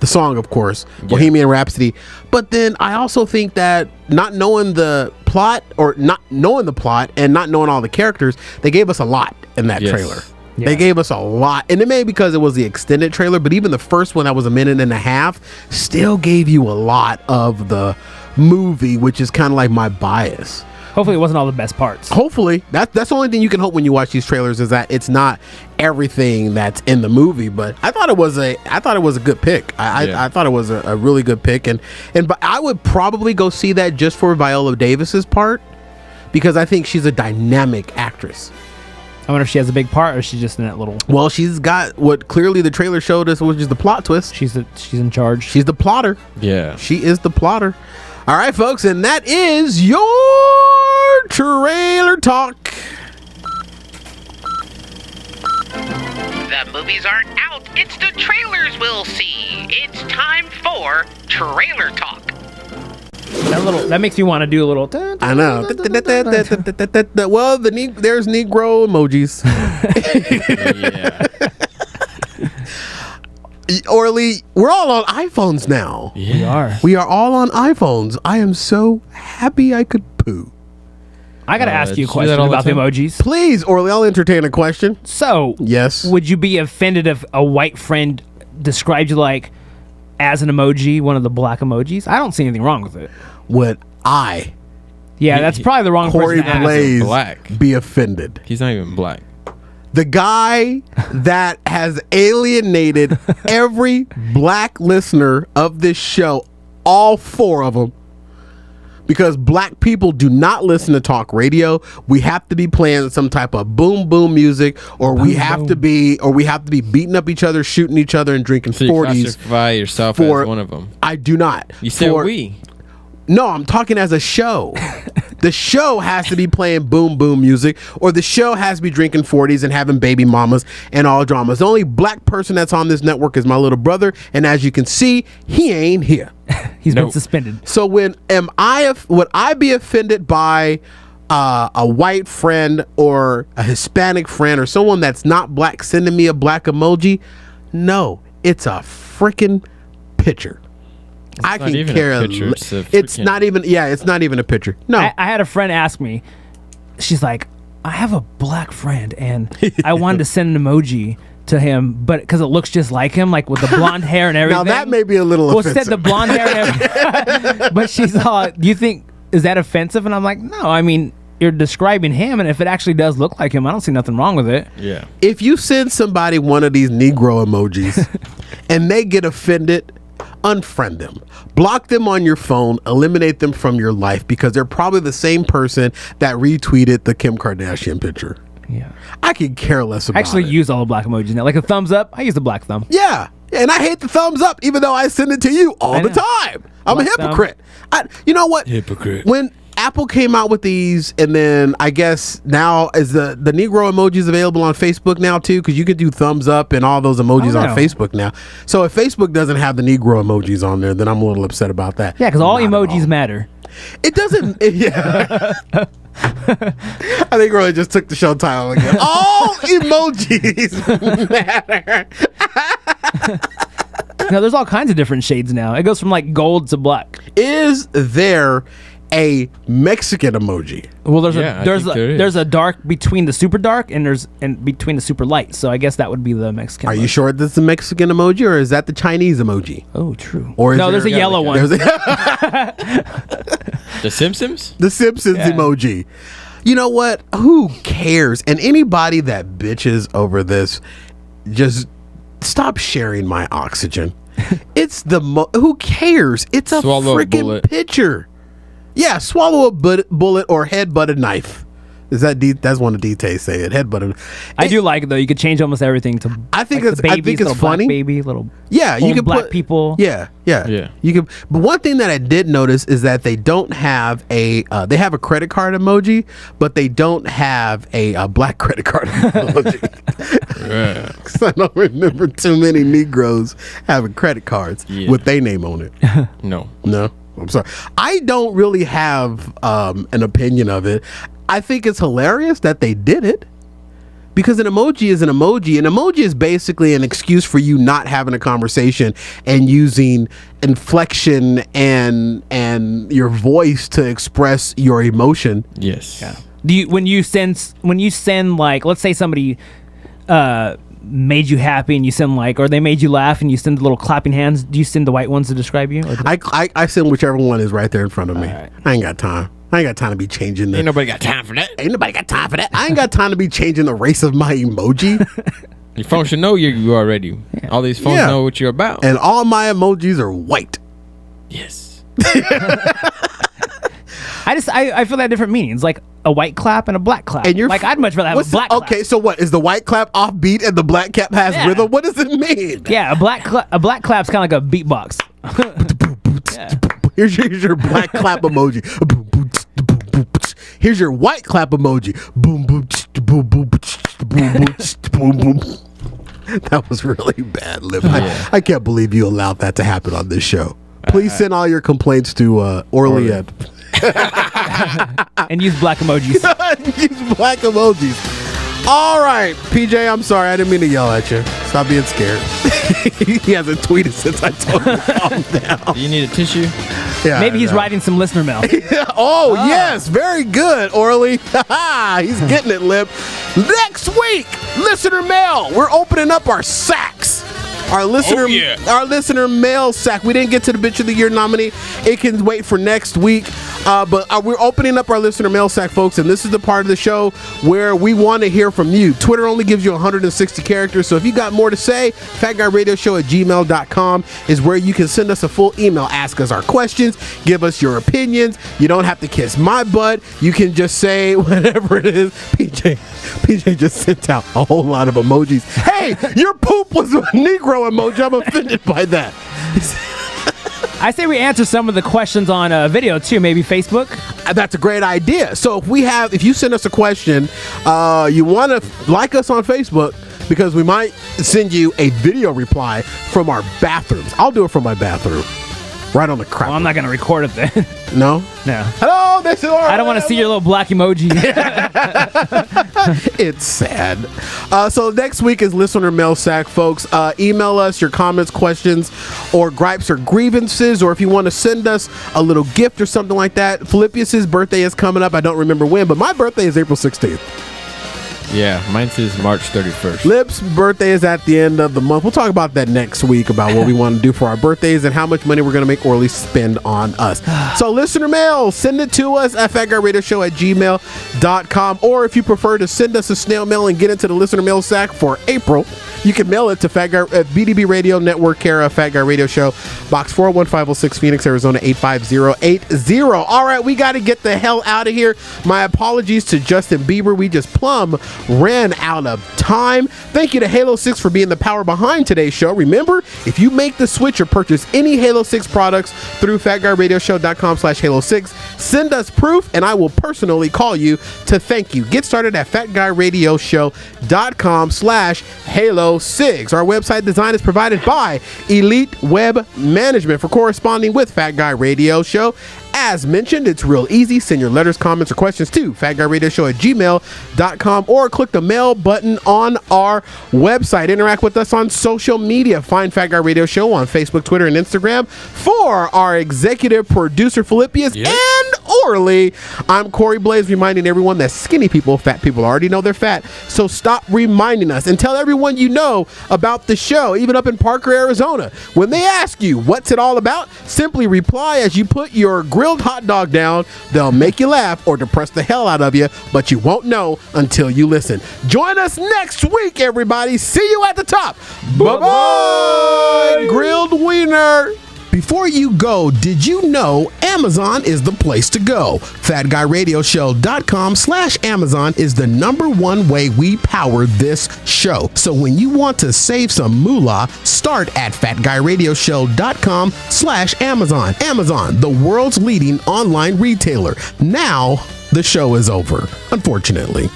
song, of course, Bohemian Rhapsody. But then I also think that not knowing the plot and not knowing all the characters, they gave us a lot in that trailer. Yeah. They gave us a lot, and it may be because it was the extended trailer, but even the first one that was a minute and a half still gave you a lot of the movie, which is kind of like my bias. Hopefully it wasn't all the best parts. Hopefully. That's the only thing you can hope when you watch these trailers, is that it's not everything that's in the movie. But I thought it was a good pick. I thought it was a really good pick, and I would probably go see that just for Viola Davis's part, because I think she's a dynamic actress. I wonder if she has a big part, or she's just in that little. Well, she's got what clearly the trailer showed us, which is the plot twist. She's in charge. She's the plotter. Yeah, she is the plotter. All right, folks, and that is your trailer talk. The movies aren't out. It's the trailers we'll see. It's time for trailer talk. That makes me want to do a little. I know. Well, there's Negro emojis. Orly, we're all on iPhones now. Yeah. We are all on iPhones. I am so happy I could poo. I got to ask you a question about the emojis. Please, Orly, I'll entertain a question. So, yes. Would you be offended if a white friend described you like as an emoji, one of the black emojis? I don't see anything wrong with it. Would I? Yeah, that's probably the wrong Corey person to Blaze ask. Black. Be offended. He's not even black. The guy that has alienated every black listener of this show, all four of them, because black people do not listen to talk radio. We have to be playing some type of boom boom music, or we have to be beating up each other, shooting each other, and drinking 40s. You classify yourself as one of them. I do not. You said we. No, I'm talking as a show. The show has to be playing boom boom music, or the show has to be drinking 40s and having baby mamas and all dramas. The only black person that's on this network is my little brother, and as you can see, he ain't here. He's been suspended. So would I be offended by a white friend or a Hispanic friend or someone that's not black sending me a black emoji? No, it's a freaking picture. I can care. It's not even. Yeah, it's not even a picture. No, I had a friend ask me. She's like, I have a black friend, and I wanted to send an emoji to him, but because it looks just like him, like with the blonde hair and everything. Now that may be a little offensive. Well, said the blonde hair and everything. But she's all, do you think, is that offensive? And I'm like, no, I mean, you're describing him, and if it actually does look like him, I don't see nothing wrong with it. Yeah. If you send somebody one of these Negro emojis and they get offended, unfriend them, block them on your phone, eliminate them from your life, because they're probably the same person that retweeted the Kim Kardashian picture. Yeah, I could care less about it. I actually use all the black emojis now. Like a thumbs up, I use the black thumb. Yeah, and I hate the thumbs up, even though I send it to you all the time. I'm a hypocrite. You know what? Hypocrite. When Apple came out with these, and then I guess now is the Negro emojis available on Facebook now too, because you can do thumbs up and all those emojis on Facebook now. So if Facebook doesn't have the Negro emojis on there, then I'm a little upset about that. Yeah, because all emojis matter. It doesn't. Yeah. I think Roy just took the show title again. All emojis matter. No, there's all kinds of different shades now. It goes from like gold to black. Is there a Mexican emoji? Well, there's Yeah, I there's think there is. there's a dark between the super dark and between the super light. So I guess that would be the Mexican. Are you emoji. sure this is a Mexican emoji or is that the Chinese emoji? Oh, true. Or is no, there's a there- yellow one. There's The Simpsons? the Simpsons Yeah. emoji. You know what? Who cares? And anybody that bitches over this, just stop sharing my oxygen. It's the who cares? It's a Swallow a freaking bullet. picture. Yeah, swallow a bullet or headbutt a knife. Is that that's one of DT's say it? Headbutt. I do like it though. You could change almost everything to. I think like it's the I babies, think it's little black funny. baby, little. Yeah, you old can black put people. Yeah. Yeah. You can. But one thing that I did notice is that they don't have a. They have a credit card emoji, but they don't have a black credit card emoji. 'Cause I don't remember too many Negroes having credit cards with their name on it. No. No, I'm sorry. I don't really have an opinion of it. I think it's hilarious that they did it. Because an emoji is an emoji. An emoji is basically an excuse for you not having a conversation and using inflection and your voice to express your emotion. Yes. Yeah. Do you when you send like, let's say somebody made you happy and you send like, or they made you laugh and you send the little clapping hands, do you send the white ones to describe you? Or I send whichever one is right there in front of me. right. I ain't got time. I ain't got time to be changing Ain't nobody got time for that. Ain't nobody got time for that. I ain't got time to be changing the race of my emoji. Your phone should know you already. All these phones Yeah. know what you're about. And all my emojis are white. Yes. I feel that different meanings, like a white clap and a black clap. And you're like, I'd much rather have a what's black the, clap. okay, so what is the white clap offbeat and the black clap has Yeah. rhythm? What does it mean? Yeah, a black clap's kind of like a beatbox. Here's your black clap emoji. Here's your white clap emoji. Boom boom boom boom boom boom. That was really bad, Lip. I can't believe you allowed that to happen on this show. Please send all your complaints to Orly at And use black emojis. use black emojis. All right, PJ, I'm sorry. I didn't mean to yell at you. Stop being scared. He hasn't tweeted since I told him to calm down. Do you need a tissue? Yeah, Maybe he's I know. writing some listener mail. Oh, yes. Very good, Orly. He's getting it, Lip. Next week, listener mail. We're opening up our sacks. Our listener mail sack. We didn't get to the Bitch of the Year nominee. It can wait for next week. But we're opening up our listener mail sack, folks, and this is the part of the show where we want to hear from you. Twitter only gives you 160 characters, so if you got more to say, fatguyradioshow@gmail.com is where you can send us a full email. Ask us our questions, give us your opinions. You don't have to kiss my butt. You can just say whatever it is. PJ just sent out a whole lot of emojis. Hey, your poop was a Negro emoji. I'm offended by that. I say we answer some of the questions on video too, maybe Facebook. That's a great idea. So if you send us a question, you want to like us on Facebook because we might send you a video reply from our bathrooms. I'll do it from my bathroom. Right on the crap. Well, I'm not going to record it then. No? No. Hello, this is I don't want to see your little black emoji. It's sad. So next week is listener mail sack, folks. Email us your comments, questions, or gripes or grievances, or if you want to send us a little gift or something like that. Philippius' birthday is coming up. I don't remember when, but my birthday is April 16th. Yeah, mine says March 31st. Lip's birthday is at the end of the month. We'll talk about that next week, about what we want to do for our birthdays and how much money we're going to make Orly spend on us. So listener mail, send it to us at fatguyradioshow@gmail.com. Or if you prefer to send us a snail mail and get into the listener mail sack for April, you can mail it to Fat Guy at BDB Radio Network, care of Fat Guy Radio Show, Box 41506, Phoenix, Arizona 85080. All right, we got to get the hell out of here. My apologies to Justin Bieber. We just ran out of time. Thank you to HaloCigs for being the power behind today's show. Remember, if you make the switch or purchase any HaloCigs products through fatguyradioshow.com/HaloCigs, send us proof and I will personally call you to thank you. Get started at fatguyradioshow.com/HaloCigs. Our website design is provided by Elite Web Management. For corresponding with Fat Guy Radio Show, As mentioned, it's real easy. Send your letters, comments, or questions to fatguyradioshow@gmail.com or click the mail button on our website. Interact with us on social media. Find Fat Guy Radio Show on Facebook, Twitter, and Instagram. For our executive producer, Philippius and Orly, I'm Corey Blaze, reminding everyone that skinny people, fat people already know they're fat. So stop reminding us and tell everyone you know about the show, even up in Parker, Arizona. When they ask you what's it all about, simply reply as you put your grilled hot dog down. They'll make you laugh or depress the hell out of you, but you won't know until you listen. Join us next week, everybody. See you at the top. Bye-bye, grilled wiener. Before you go, did you know Amazon is the place to go? FatGuyRadioShow.com/Amazon is the #1 way we power this show. So when you want to save some moolah, start at FatGuyRadioShow.com/Amazon. Amazon, the world's leading online retailer. Now, the show is over, unfortunately.